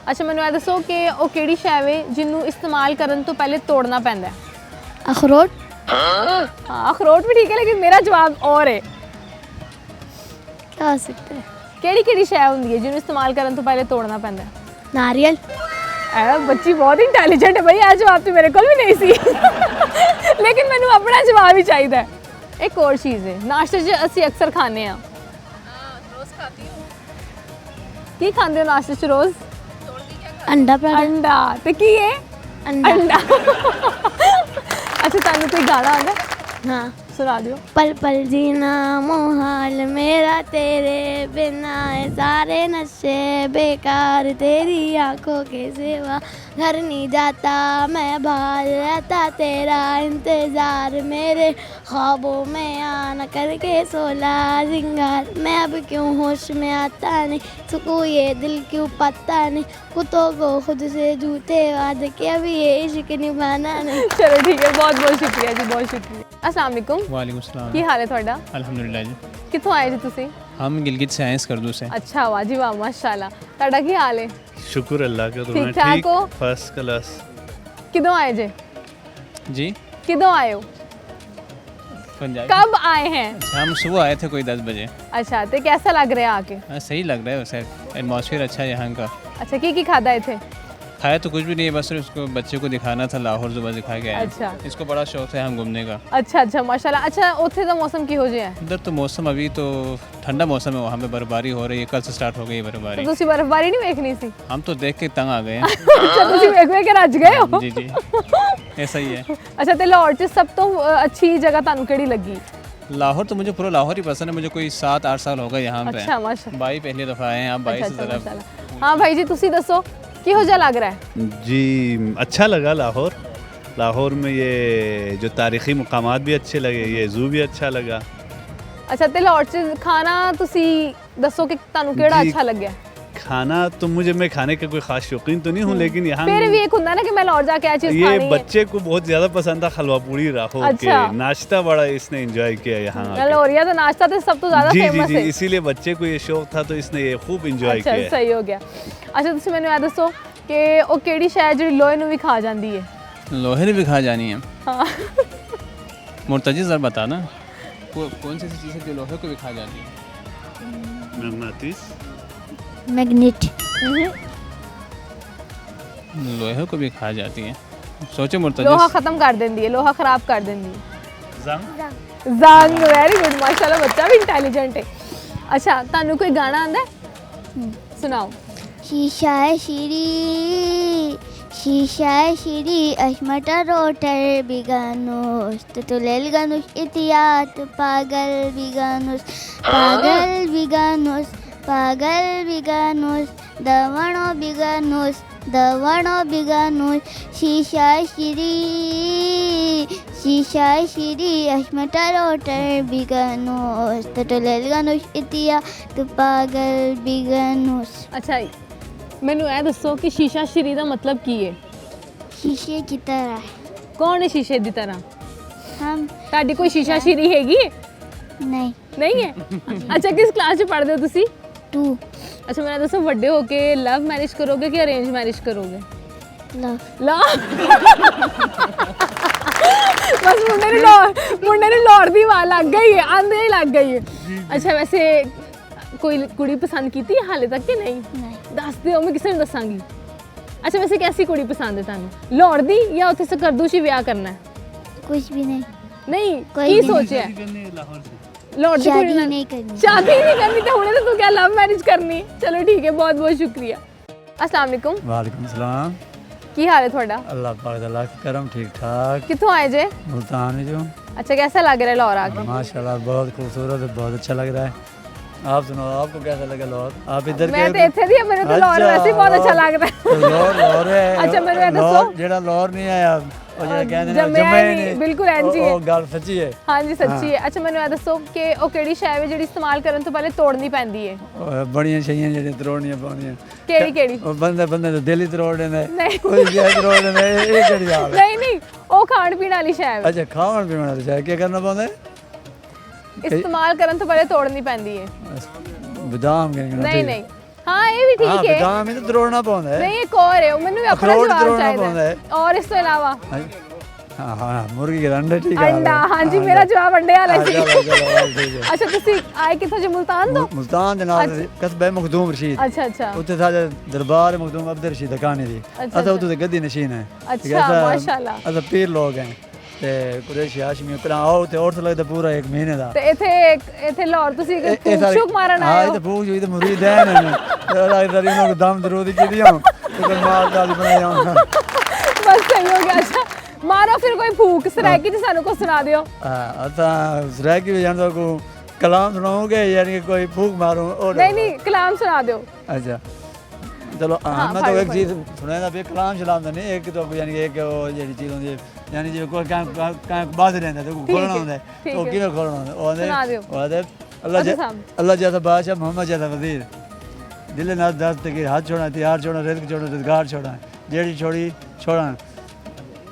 अच्छा मैनू ये दसो कि ਉਹ ਕਿਹੜੀ ਸ਼ੈ ਵੇ ਜਿਹਨੂੰ इस्तेमाल करन तो पहले तोड़ना पैंदा है? अखरोट। हाँ अखरोट भी ठीक है, लेकिन मेरा जवाब और है। क्या हो सकता है? ਕਿਹੜੀ ਸ਼ੈ ਹੁੰਦੀ ਹੈ ਜਿਹਨੂੰ इस्तेमाल करन तो पहले तोड़ना पैंदा है? नारियल। बच्ची बहुत इंटैलीजेंट है भाई, आज जवाब तो मेरे को भी नहीं सी लेकिन मैंने अपना जवाब ही चाहिए। एक और चीज़ है नाश्ते च असी अक्सर खाने हैं। रोज़ खाती हूँ। की खाते हो नाश्ते च रोज़? अंडा। अंडा तो की है? अंडा अच्छा तुहानू कोई गाना आंदा? हाँ सुना दियो। पल पल जीना मोहाल मेरा तेरे बिना है, सारे नशे बेकार तेरी आंखों के सिवा, घर नहीं जाता मैं बाहर रहता तेरा इंतज़ार, मेरे ख्वाबों में आना करके सोला सिंगार, मैं अब क्यों होश में आता नहीं, सुकून ये दिल क्यों पाता नहीं, कुत्तों को खुद से जूते वादे के अभी ये इश्क निभाना नहीं। चलो ठीक है, बहुत बहुत शुक्रिया जी, बहुत शुक्रिया। अस्सलाम वालेकुम। वालेकुम सलाम। की हाल है ਤੁਹਾਡਾ? अल्हम्दुलिल्लाह जी। कित्थों आए जी तुसी? हम गिलगित से आए करदू से। अच्छा वाह जी वाह माशाल्लाह। ਤੁਹਾਡਾ ਕੀ ਹਾਲ ਹੈ? शुक्र अल्लाह का। ठीक ठाक हो? First class. किदों आए जे? जी किदों आए हो? पंजाब। कब आए हैं? हम सुबह आए थे कोई 10 बजे। अच्छा तो कैसा लग रहा है आके? हाँ सही लग रहा है, वैसे एटमॉस्फेयर अच्छा है यहाँ का। अच्छा की खादा है थे? खाया तो कुछ भी नहीं है, बस उसको बच्चे को दिखाना था, लाहौर सुबह दिखा के आए। अच्छा। इसको बड़ा शौक है हम घूमने का। अच्छा अच्छा माशाल्लाह। अच्छा उत्थे का मौसम की हो जाए? इधर तो मौसम अभी तो ठंडा मौसम है, वहाँ पे बर्फबारी हो रही है, कल से स्टार्ट हो गई बर्फबारी। तो तुसी बर्फबारी नहीं देखनी सी? हम तो देख के तंग आ गए हैं। अच्छा तुसी देख के रज गए हो? जी जी ऐसा ही है। अच्छा तो लाहौर च सब तो अच्छी जगह तानू केड़ी लगी? लाहौर तो मुझे पूरा लाहौर ही पसंद है, मुझे कोई 7-8 साल हो गए यहाँ पे। अच्छा माशाल्लाह। भाई पहली दफ़ा आए हैं आप, भाई से ज़रा। हाँ भाई जी तुसी दसो किहो जा लग रहा है? जी अच्छा लगा लाहौर। लाहौर में ये जो तारीख़ी मुकामात भी अच्छे लगे, ये ज़ू भी अच्छा लगा। अच्छा तो लाहौर च खाना तुसी दसो कि तानू केड़ा अच्छा लग्या? खाना तो मैं खाने का कोई ख़ास शौकीन तो नहीं हूँ, लेकिन यहाँ फिर भी एक होता ना कि मैं लाहौर जाके आ चीज़ खानी है। बच्चे को बहुत ज़्यादा पसंद था हलवा पूड़ी राहो अच्छा। के नाश्ता बड़ा इसने एंजॉय किया यहाँ। लाहौरिया तो नाश्ता तो सब तो ज़्यादा फेमस है। इसीलिए बच्चे को ये शौक था तो इसने ये खूब एंजॉय किया। अच्छा सही हो गया। अच्छा तुसी मैंने ये दसो कि वो केड़ी शै जिहड़ी लोहे नूं भी खा जांदी है? लोहे भी खा जानी है? हाँ मुर्तजी ज़रा बता ना कौन सी चीज़ है जो लोहे को भी खा जाती है? मैग्नेटिस। मैग्नेट। लोहे को भी खा जाती है, सोचो मुर्तजी। लोहा खत्म कर देंदी है, लोहा खराब कर देंदी है। जंग वेरी गुड माशाल्लाह, बच्चा भी इंटेलिजेंट है। अच्छा तानू कोई गाना आंदा है? सुनाओ। शीशा शिरी अश्मटा रोटर बिगानुस तुलेल गानुस इतियात पागल बिगानुस दवणो बिगानुस शीशा शिरी अश्मटा रोटर बिगानुस तुलेल गानुस इतियात पागल बिगानुस। अच्छा मैनू ये दसो कि शीशा श्री का मतलब की है? शीशे की तरह। कौन है शीशे की तरह? हम। ताड़ी कोई शीशा श्री हैगी? नहीं है। अच्छा किस क्लास में पढ़ते हो तुसी? 2। अच्छा मैंने दसो बड़े होके लव मैरिज करोगे कि अरेंज मैरिज करोगे? लव। बस मुंडे ने लाहौर दी आवाज़ लग गई है, आंदे ही लग गई है। अच्छा वैसे कोई कुड़ी पसंद की थी हाले तक कि नहीं? दस दिओ, मैं किसी ने दसांगी। अच्छा वैसे कैसी कुड़ी पसंद है तुहानू, लाहौर दी या उत्थे सकरदू च विआह करना है? कुछ भी नहीं। नहीं की सोचा है? लाहौर दी कुड़ी नहीं करनी। शादी नहीं करनी तो हुणे तो तू क्या लव मैरिज करनी? चलो ठीक है, बहुत बहुत शुक्रिया। अस्सलाम वालेकुम। वालेकुम सलाम। की हाल है थोड़ा? अल्लाह पाक दा लाख करम, ठीक ठाक। कित्थों आए जे? मुल्तान जो। अच्छा कैसा लग रहा है लाहौर आके? माशाल्लाह बहुत खूबसूरत है, बहुत अच्छा लग रहा है। आप सुनाओ, आपको कैसा लगा लाहौर? आप इधर मैं तो इत्थे दी, मेरे तो लाहौर वैसे ही बहुत अच्छा लग रहा है। लाहौर है। अच्छा मेरे ये दसो जेड़ा लाहौर नहीं आया ਉਹ ਜਿਹੜਾ ਕਹਿੰਦੇ ਨੇ ਜੰਮਿਆ ਨਹੀਂ, ਬਿਲਕੁਲ ਇੰਜ ਹੀ ਹੈ। ਉਹ ਗੱਲ ਸੱਚੀ ਹੈ। ਹਾਂਜੀ ਸੱਚੀ ਹੈ। ਅੱਛਾ ਮੈਨੂੰ ਇਹ ਦੱਸੋ ਕਿ ਉਹ ਕਿਹੜੀ ਸ਼ੈ ਹੈ ਜਿਹੜੀ ਇਸਤੇਮਾਲ ਕਰਨ ਤੋਂ ਪਹਿਲੇ ਤੋੜਨੀ ਪੈਂਦੀ ਹੈ? ਬੜੀਆਂ ਸ਼ੈਆਂ ਜਿਹੜੀਆਂ ਤਰੋੜਨੀਆਂ ਪਾਉਂਦੀਆਂ। ਕਿਹੜੀ? ਉਹ ਬੰਦੇ ਦਾ ਦਿਲ ਹੀ ਤਰੋੜ ਦਿੰਦਾ, ਕੋਈ ਵੀ ਤਰੋੜ ਦਿੰਦਾ। ਇਹ ਕਿਹੜੀ ਹਾਲ ਹੈ? ਨਹੀਂ ਉਹ ਖਾਣ ਪੀਣ ਵਾਲੀ ਸ਼ੈ ਹੈ। ਅੱਛਾ ਖਾਣ ਪੀਣ ਵਾਲੀ ਸ਼ੈ ਕੀ ਕਰਨਾ ਪੈਂਦਾ? ਇਸਤੇਮਾਲ ਕਰਨ ਤੋਂ ਪਹਿਲੇ ਤੋੜਨੀ ਪੈਂਦੀ ਹੈ। ਬਦਾਮ ਗਿਣਨਾ? ਨਹੀਂ हाँ ये भी ठीक है। बदाम ही तो तोड़ना पौंदा है। नहीं एक और है, मैंने भी अपना जवाब चाहिए और इस तो अलावा हाँ मुर्गी के अंडे। ठीक है अंडा, हाँ जी मेरा जवाब अंडे वाला जी। अच्छा तुसी आए किथों जे? मुल्तान तो? मुल्तान दे नाल कस्बा मखदूम रशीद। अच्छा उत्थे साडा दरबार मखदूम अब्दुल रशीद कहानी दी। असा उत्थे ते गद्दी नशीन है। अच्छा माशाल्लाह। असा पीर लोग हैं ते कुरैशी हाशमी करा आओ ते और लगदा पूरा एक महीने दा। ते इथे लाहौर तुसी शुक मारन आए हो? हां ते पूछ हुई ते मुरीद है ने लगदा री उनको दम दरूद की दियो ते मार दाल बनाई जाऊं। बस सही हो गया। अच्छा मारो फिर कोई फूक सराकी ते सानू को सुना दियो। हां असा सराकी में जानदा को कलाम सुनाओगे यानी कोई फूक मारो? और नहीं कलाम सुना दियो। अच्छा चलो मैं तो एक चीज सुनाया भी कलाम चलांदा नहीं, एक तो यानी एक जेडी चीज होंदी है यानी जे कोई का बाज रहंदा तो खोलना होंदा है तो किवें खोलना होंदा? अल्लाह जैसा बादशाह, मोहम्मद जैसा वजीर, दिल नाज दस्त के हाथ छोड़ा, त्यार छोड़ा, रिज़्क छोड़ा, रोजगार छोड़ा, जेडी छोड़ी छोड़ा।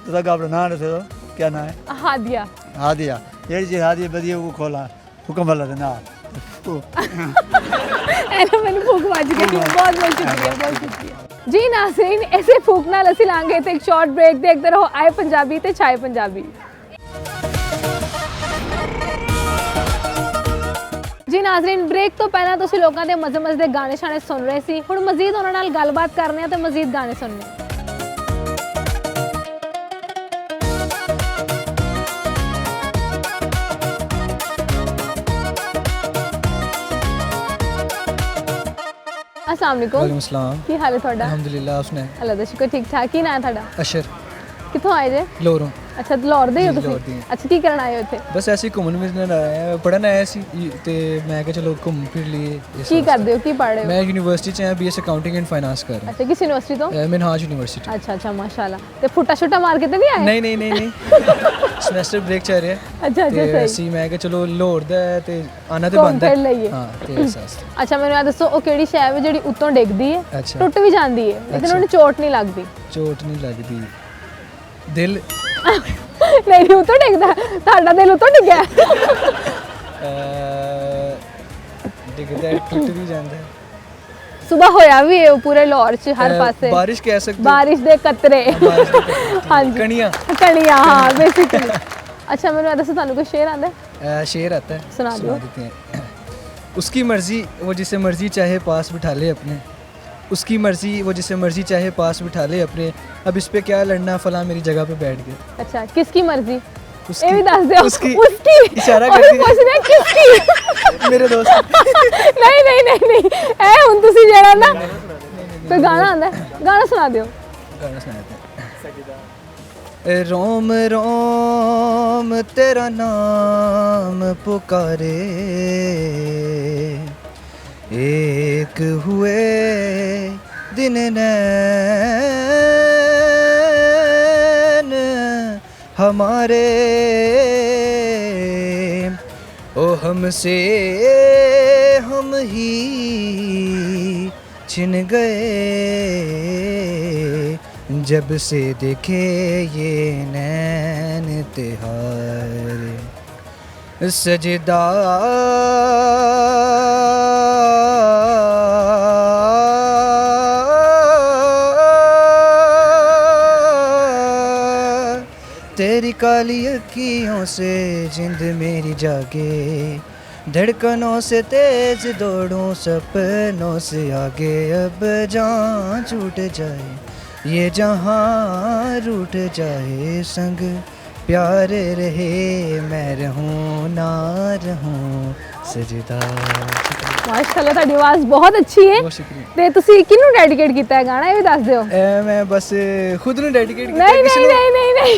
तो तक अपना नाम रखे दो, क्या नाम है? हादिया। हादिया जेडी चीज हादिया बदिया वो खोला हुक्म वाला ना। मैंने फूक बाज के बहुत बहुत शुक्रिया जी। नाज़रीन ऐसे फूक नाल असीं लांगे ते एक शॉर्ट ब्रेक, देखते रहो आए पंजाबी ते छाए पंजाबी। जी नाज़रीन ब्रेक तो पहला तुसीं लोकां दे मज़े दे गाने शाने सुन रहे सी, हुण मज़ीद उन्हां नाल गलबात करने आ ते मज़ीद गाने सुनने। अस्सलाम वालेकुम। वालेकुम सलाम। की हाल है थोड़ा? अल्हम्दुलिल्लाह आप सुनाए? अल्लाह दा शुक्र ठीक ठाक। की नाम है थोड़ा? अशर। कित्थों आए जे? लाहौरों। अच्छा लाहौर दे हो जी, तुसीं? लाहौर दी। अच्छा की करन आए हो इत्थे? बस ऐसे ही घूमन फिरन आया, पढ़न आया सी ते मैं क्या चलो घूम फिर लिए। की करदे हो, की पढ़ रहे हो? मैं यूनिवर्सिटी च आया, बीएस अकाउंटिंग एंड फाइनेंस कर रहा हूं। अच्छा किस यूनिवर्सिटी तो? मिनहाज यूनिवर्सिटी। अच्छा माशाल्लाह। ते फुट्टा शुट्टा मार के तो नहीं आए? नहीं सेमेस्टर ब्रेक चल रहा है। अच्छा सही। ऐसी मैं क्या चलो लाहौर दा ते आना ते बनदा है। हां ते एहसास। अच्छा मैनूं ये दसो ओ केड़ी शै है जेड़ी उत्तों डिगदी है? अच्छा। टुट भी जांदी है लेकिन उन्हें चोट नहीं लगदी? चोट नहीं लगदी। दिल नहीं उत्तों डिगदा, ਤੁਹਾਡਾ ਦਿਲ ਉੱਤੋਂ ਡਿੱਗਿਆ? डिगदा टूट भी जाता है। सुबह होया भी है पूरे लाहौर च हर पासे बारिश कह सकते, बारिश दे कतरे। हाँ जी कणियां हाँ बेसिकली। अच्छा मैंने ये दसो ਤੁਹਾਨੂੰ कोई शेर आंदा है? शेर आता है, सुना दो। देते हैं। उसकी मर्जी वो जिसे मर्जी चाहे पास बिठा ले अपने, उसकी मर्जी वो जिसे मर्जी चाहे पास बिठा ले अपने, अब इस पे क्या लड़ना फला मेरी जगह पे बैठ गया। अच्छा किसकी मर्जी? उसकी, ये भी दस दो। उसकी इशारा कर दी। पूछ रहे किसकी? मेरे दोस्त। नहीं ए हुन तुसी जेड़ा ना कोई गाना आंदा है, गाना सुना दियो। गाना सुनाते हैं। रोम रोम तेरा नाम पुकारे, एक हुए दिन नैन हमारे, ओ हमसे हम ही छिन गए, जब से देखे ये नैन तिहार, सजदा तेरी का वाली अखियों से जिंद मेरी जागे, धड़कनों से तेज दौड़ूं सपनों से आगे। अब जान छूट जाए ये जहां रूठ जाए, संग प्यार रहे मैं रहूं ना रहूं सजदा। ਮਾਸ਼ਾਅੱਲਾ ਤੁਹਾਡੀ ਆਵਾਜ਼ ਬਹੁਤ ਅੱਛੀ ਹੈ ਤੇ ਤੁਸੀਂ ਕਿਹਨੂੰ ਡੈਡੀਕੇਟ ਕੀਤਾ ਹੈ ਗਾਣਾ ਇਹ ਵੀ ਦੱਸ ਦਿਓ। ਮੈਂ ਬਸ ਖੁਦ ਨੂੰ ਡੈਡੀਕੇਟ ਕੀਤਾ। ਨਹੀਂ ਨਹੀਂ ਨਹੀਂ ਨਹੀਂ ਨਹੀਂ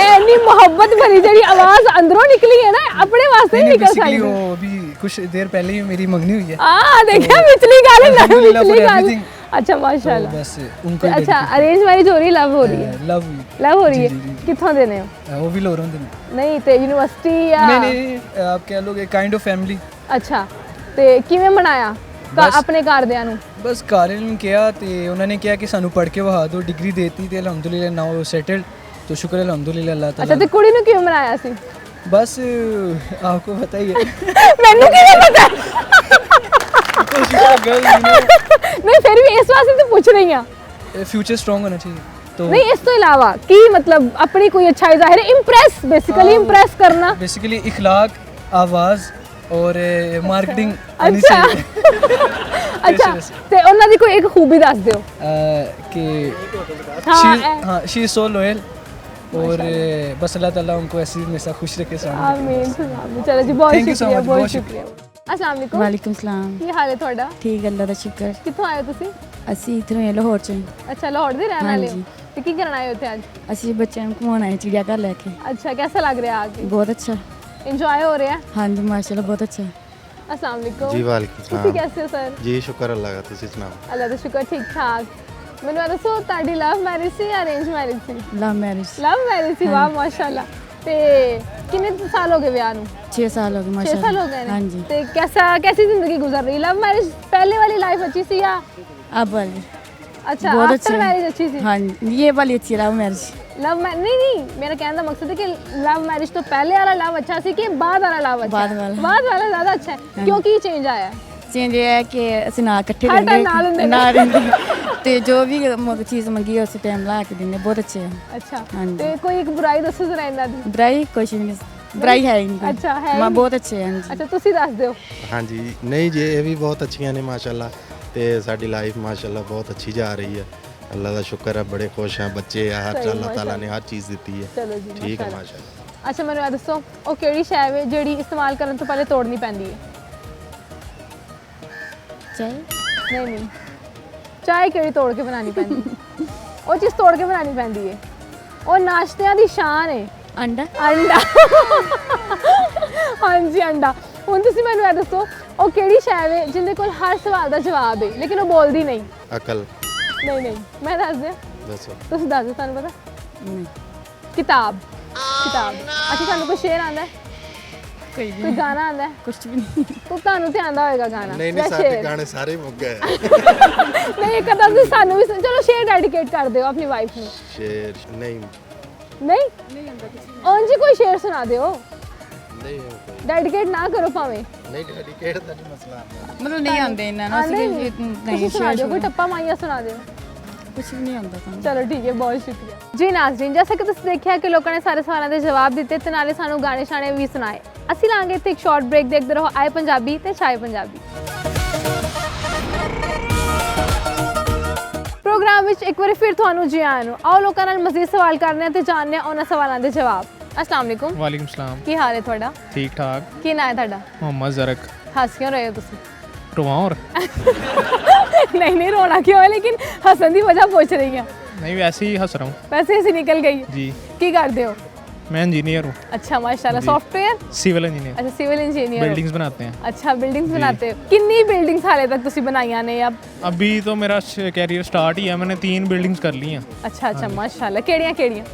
ਇੰਨੀ ਮੁਹੱਬਤ ਭਰੀ ਜਿਹੜੀ ਆਵਾਜ਼ ਅੰਦਰੋਂ ਨਿਕਲੀ ਹੈ ਨਾ ਆਪਣੇ ਵਾਸਤੇ ਨਹੀਂ ਨਿਕਲ ਸਕਦੀ। ਉਹ ਵੀ ਕੁਝ ਦੇਰ ਪਹਿਲੇ ਹੀ ਮੇਰੀ ਮੰਗਣੀ हुई है। देखा पिछली गाल पिछली गाल। अच्छा माशाल्लाह। बस उनको अच्छा अरेंज मैरिज हो रही है लव हो रही है? लव हो रही है। कित्थों देने हो? वो भी लोरों देने। नहीं ते यूनिवर्सिटी या नहीं आप कह लोगे काइंड ऑफ फैमिली। अच्छा ਤੇ ਕਿਵੇਂ ਮਨਾਇਆ ਆਪਣੇ ਘਰਦਿਆਂ ਨੂੰ? ਬਸ ਘਰਦਿਆਂ ਨੂੰ ਕਿਹਾ ਤੇ ਉਹਨਾਂ ਨੇ ਕਿਹਾ ਕਿ ਸਾਨੂੰ ਪੜ੍ਹ ਕੇ ਵਹਾ ਦਿਓ, ਡਿਗਰੀ ਦੇਤੀ ਤੇ ਅਲਹਮਦੁਲਿਲਾ ਨਾਓ ਸੈਟਲਡ तो शुक्र है अल्हम्दुलिल्लाह अल्लाह ताला। अच्छा ਤੇ ਕੁੜੀ ਨੂੰ ਕਿਵੇਂ ਮਨਾਇਆ ਸੀ? बस आपको पता ही है। ਮੈਨੂੰ ਕਿਵੇਂ ਪਤਾ? नहीं फिर भी इस वास्ते तो पूछ रही हूं, फ्यूचर स्ट्रांग होना चाहिए तो नहीं इस तो अलावा की मतलब अपनी कोई अच्छाई जाहिर है इंप्रेस बेसिकली इंप्रेस करना बेसिकली इखलाक आवाज और मार्केटिंग। अच्छा अच्छा ਤੇ ਉਹਨਾਂ ਦੀ ਕੋਈ ਇੱਕ ਖੂਬੀ ਦੱਸ ਦਿਓ कि हाँ शी इज सो लॉयल और बस अल्लाह ताला उनको ऐसे ही हमेशा खुश रखे। आमीन चलो जी बहुत शुक्रिया बहुत शुक्रिया। अस्सलाम वालेकुम। वालेकुम सलाम। ਕੀ ਹਾਲ ਹੈ ਤੁਹਾਡਾ? ਠੀਕ ਅੱਲਾ ਦਾ ਸ਼ੁਕਰ। ਕਿੱਥੋਂ ਆਏ ਹੋ ਤੁਸੀਂ? ਅਸੀਂ ਇੱਥੋਂ ਹੀ ਲਾਹੌਰ ਚੋਂ। ਅੱਛਾ ਲਾਹੌਰ ਦੇ ਰਹਿਣ ਵਾਲੇ ਹੋ ਤੇ ਕੀ ਕਰਨ ਆਏ ਹੋ ਇੱਥੇ ਅੱਜ? ਅਸੀਂ ਬੱਚਿਆਂ ਨੂੰ ਘੁਮਾਉਣ ਆਏ ਚਿੜੀਆ ਘਰ ਲੈ ਕੇ। अच्छा कैसा लग रहा है आगे? बहुत अच्छा एंजॉय हो रहा है? हाँ जी माशाल्लाह बहुत अच्छा। अस्सलाम वालेकुम। जी वालेकुम सलाम। ਤੁਸੀਂ कैसे हो सर? जी शुक्र अल्लाह का, तुसी सुनाओ। अल्लाह ਦਾ ਸ਼ੁਕਰ ਠੀਕ ਠਾਕ। ਮੈਨੂੰ ਇਹ ਦੱਸੋ ਤੁਹਾਡੀ ਲਵ ਮੈਰਿਜ ਸੀ ਜਾਂ ਅਰੇਂਜ ਮੈਰਿਜ ਸੀ? Love marriage. ਲਵ ਮੈਰਿਜ ਸੀ। ਵਾਹ ਮਾਸ਼ਾਅੱਲਾ। ਤੇ ਕਿੰਨੇ ਸਾਲ ਹੋ ਗਏ ਵਿਆਹ ਨੂੰ? 6 साल हो गए 6 माशाल्लाह। साल हो गए हाँ हैं। जी। ਤੇ कैसी जिंदगी गुजर रही? लव मैरिज पहले वाली लाइफ अच्छी सी या अब वाली अच्छा बहुत आफ्टर मैरिज अच्छी सी? हाँ जी ये वाली अच्छी लव मैरिज। लव नहीं मेरा कहने का मकसद है कि लव मैरिज तो पहले वाला लव अच्छा सी कि बाद वाला लव अच्छा? बाद वाला ज़्यादा अच्छा है। क्यों की चेंज आया? चेंज ये है कि ਅਸੀਂ ਨਾ ਇਕੱਠੇ हर टाइम ना लेंदे ਨਾ ਰਹਿੰਦੇ ਤੇ ਜੋ ਵੀ ਚੀਜ਼ ਮੰਗੀ ਉਸ ਟਾਈਮ ਲਾ ਕੇ ਦਿੰਦੇ ਬਹੁਤ ਅੱਛੇ ਆ। अच्छा हाँ जी। ਤੇ ਕੋਈ ਇੱਕ ਬੁਰਾਈ ਦੱਸੋ ਜ਼ਰਾ ਇਹਨਾਂ ਦੀ। ਬੁਰਾਈ ਕੁਛ ਨਹੀਂ ਬੁਰਾਈ ਹੈ ਹੀ ਨਹੀਂ। अच्छा है ਮਾਂ ਬਹੁਤ ਅੱਛੇ ਹਨ ਜੀ। अच्छा ਤੁਸੀਂ ਦੱਸ ਦਿਓ। ਹਾਂਜੀ ਨਹੀਂ ਜੀ ਇਹ ਵੀ ਬਹੁਤ ਅੱਛੀਆਂ ਨੇ ਮਾਸ਼ਾਅੱਲਾ ਤੇ ਸਾਡੀ ਲਾਈਫ ਮਾਸ਼ਾਅੱਲਾ ਬਹੁਤ ਅੱਛੀ ਜਾ ਰਹੀ ਹੈ। ਅੱਲਾ ਦਾ ਸ਼ੁਕਰ ਹੈ ਬੜੇ ਖੁਸ਼ ਹਾਂ ਬੱਚੇ ਆ ਹਰ ਅੱਲਾਹ ਤਾਲਾ ਨੇ ਹਰ ਚੀਜ਼ ਦਿੱਤੀ ਹੈ। ਚਲੋ ਜੀ ਠੀਕ ਹੈ ਮਾਸ਼ਾਅੱਲਾ। ਅੱਛਾ ਮੈਨੂੰ ਇਹ ਦੱਸੋ ਉਹ ਕਿਹੜੀ ਸ਼ੈ ਹੈ ਜਿਹੜੀ ਇਸਤੇਮਾਲ ਕਰਨ ਤੋਂ ਪਹਿਲੇ ਤੋੜਨੀ ਪੈਂਦੀ ਹੈ? ਚਾਹ ਨਹੀਂ ਚਾਹ ਕਿਹੜੀ ਤੋੜ ਕੇ ਬਣਾਉਣੀ ਪੈਂਦੀ? ਉਹ ਚੀਜ਼ ਤੋੜ ਕੇ ਬਣਾਉਣੀ ਪੈਂਦੀ ਹੈ। ਉਹ ਨਾਸ਼ਤਿਆਂ ਦੀ ਸ਼ਾਨ ਹੈ। ਅੰਡਾ। ਅੰਡਾ ਹਾਂਜੀ ਅੰਡਾ। ਹੁਣ ਤੁਸੀਂ ਮੈਨੂੰ ਇਹ ਦੱਸੋ ਉਹ ਕਿਹੜੀ ਸ਼ੈ ਹੈ ਜਿਹਦੇ ਕੋਲ ਹਰ ਸਵਾਲ ਦਾ ਜਵਾਬ ਹੈ ਲੇਕਿਨ ਉਹ ਬੋਲਦੀ ਨਹੀਂ? ਅਕਲ। ਨਹੀਂ ਮੈਂ ਦੱਸ ਦਿਆਂ। ਦੱਸੋ। ਤੁਸੀਂ ਦੱਸ ਦਿਓ ਤੁਹਾਨੂੰ ਪਤਾ? ਨਹੀਂ। ਕਿਤਾਬ। ਅੱਛਾ ਤੁਹਾਨੂੰ ਕੋਈ ਸ਼ੇਰ ਆਉਂਦਾ? ਕੋਈ ਗਾਣਾ ਆਉਂਦਾ? ਕੁਝ ਵੀ ਨਹੀਂ। ਤੁਹਾਨੂੰ ਤੇ ਆਉਂਦਾ ਹੋਏਗਾ ਗਾਣਾ? ਨਹੀਂ ਸਾਡੇ ਗਾਣੇ ਸਾਰੇ ਮੁੱਕ ਗਏ। ਨਹੀਂ ਇੱਕ ਤਾਂ ਤੁਸੀਂ ਸਾਨੂੰ ਵੀ ਚਲੋ ਸ਼ੇਰ ਡੈਡੀਕੇਟ ਕਰ ਦਿਓ ਆਪਣੀ ਵਾਈਫ ਨੂੰ। ਸ਼ੇਰ ਨਹੀਂ ਆਉਂਦਾ ਕਿਸੇ ਨੂੰ। ਉਂਝ ਕੋਈ ਸ਼ੇਰ ਸੁਣਾ ਦਿਓ। ਨਹੀਂ ਡੈਡੀਕੇਟ ਨਾ ਕਰੋ ਭਾਵੇਂ। ਨਹੀਂ ਡੈਡੀਕੇਟ ਦਾ ਨਹੀਂ ਮਸਲਾ ਮਤਲਬ ਨਹੀਂ ਆਉਂਦੇ ਇਹਨਾਂ ਨੂੰ ਅਸੀਂ ਨਹੀਂ ਸੁਣਾ ਦਿਓ ਕੋਈ ਟੱਪਾ ਮਾਈਆ ਸੁਣਾ ਦਿਓ। ਕੁਝ ਵੀ ਨਹੀਂ ਆਉਂਦਾ ਤੁਹਾਨੂੰ। ਚਲੋ ਠੀਕ ਹੈ ਬਹੁਤ ਸ਼ੁਕਰੀਆ ਜੀ ਨਾਜ਼ਰੀਨ। ਜੈਸਾ ਕਿ ਤੁਸੀਂ ਦੇਖਿਆ ਕਿ ਲੋਕਾਂ ਨੇ ਸਾਰੇ ਸਵਾਲਾਂ ਦੇ ਜਵਾਬ ਦਿੱਤੇ ਤੇ ਨਾਲੇ ਸਾਨੂੰ ਗਾਣੇ ਸ਼ਾਣੇ ਵੀ ਸੁਣਾਏ। ਅਸੀਂ ਲਾਂਗੇ ਇੱਥੇ ਇੱਕ ਸ਼ਾਰਟ ਬ੍ਰੇਕ। ਦੇਖਦੇ ਰਹੋ ਆਏ ਪੰਜਾਬੀ ਤੇ ਛਾਏ ਪੰਜਾਬੀ। ਪ੍ਰੋਗਰਾਮ ਵਿੱਚ ਇੱਕ ਵਾਰੀ ਫਿਰ ਤੁਹਾਨੂੰ ਜੀ ਆਇਆਂ ਨੂੰ। ਆਓ ਲੋਕਾਂ ਨਾਲ ਮਜ਼ੀਦ ਸਵਾਲ ਕਰਨੇ ਤੇ ਜਾਣਨੇ ਉਹਨਾਂ ਸਵਾਲਾਂ ਦੇ ਜਵਾਬ। अस्सलाम वालेकुम। वालेकुम सलाम। ਕੀ ਹਾਲ ਹੈ ਤੁਹਾਡਾ? ठीक ठाक। ਕੀ ਨਾਂ ਹੈ ਤੁਹਾਡਾ? मोहम्मद ज़रक। हंस क्यों रहे हो ਤੁਸੀਂ? रोवां और नहीं रोना क्यों है लेकिन हंसन की वजह पूछ रही हैं। नहीं वैसे ही हंस रहा हूँ। वैसे ऐसे निकल गई जी। की करते हो? मैं इंजीनियर हूँ। अच्छा माशाल्लाह। सॉफ्टवेयर? Civil engineer. अच्छा सिविल इंजीनियर। बिल्डिंग्स बनाते हैं। अच्छा बिल्डिंग्स बनाते हो। कितनी बिल्डिंग्स हाले तक तुसी बनाईया ने? अभी तो मेरा कैरियर स्टार्ट ही है। मैंने 3 बिल्डिंग्स कर ली हैं। अच्छा माशाल्लाह। केड़ियां केड़ियां?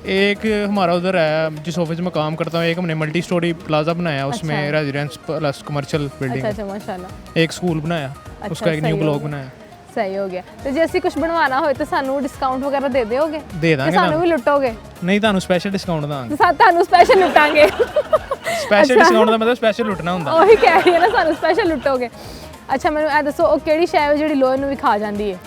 एक हमारा उधर है जिस ऑफिस में काम करता हूँ, एक हमने मल्टी स्टोरी प्लाजा बनाया उसमें रेजिडेंस प्लस कमर्शियल बिल्डिंग। अच्छा माशाल्लाह। एक स्कूल बनाया उसका एक न्यू ब्लॉक बनाया। सही हो गया। तो जे ਅਸੀਂ ਕੁਝ ਬਣਵਾਉਣਾ ਹੋਏ ਤਾਂ ਸਾਨੂੰ ਡਿਸਕਾਊਂਟ ਵਗੈਰਾ ਦੇ ਦਿਓਗੇ? ਦੇ ਦਾਂਗੇ। ਸਾਨੂੰ ਵੀ ਲੁੱਟੋਗੇ? ਨਹੀਂ ਤੁਹਾਨੂੰ ਸਪੈਸ਼ਲ ਡਿਸਕਾਊਂਟ ਦਾਂਗੇ। ਤੁਹਾਨੂੰ ਸਪੈਸ਼ਲ ਲੁੱਟਾਂਗੇ। ਸਪੈਸ਼ਲ ਡਿਸਕਾਊਂਟ ਦਾ ਮਤਲਬ ਸਪੈਸ਼ਲ ਲੁੱਟਣਾ ਹੁੰਦਾ। ਉਹੀ ਕਹਿ ਰਹੀ ਹੈ ਨਾ ਸਾਨੂੰ ਸਪੈਸ਼ਲ ਲੁੱਟੋਗੇ। ਅੱਛਾ ਮੈਨੂੰ ਇਹ ਦੱਸੋ ਉਹ ਕਿਹੜੀ ਸ਼ੈ ਹੈ ਜਿਹੜੀ ਲੋਹੇ ਨੂੰ ਵੀ ਖਾ ਜਾਂਦੀ ਹੈ?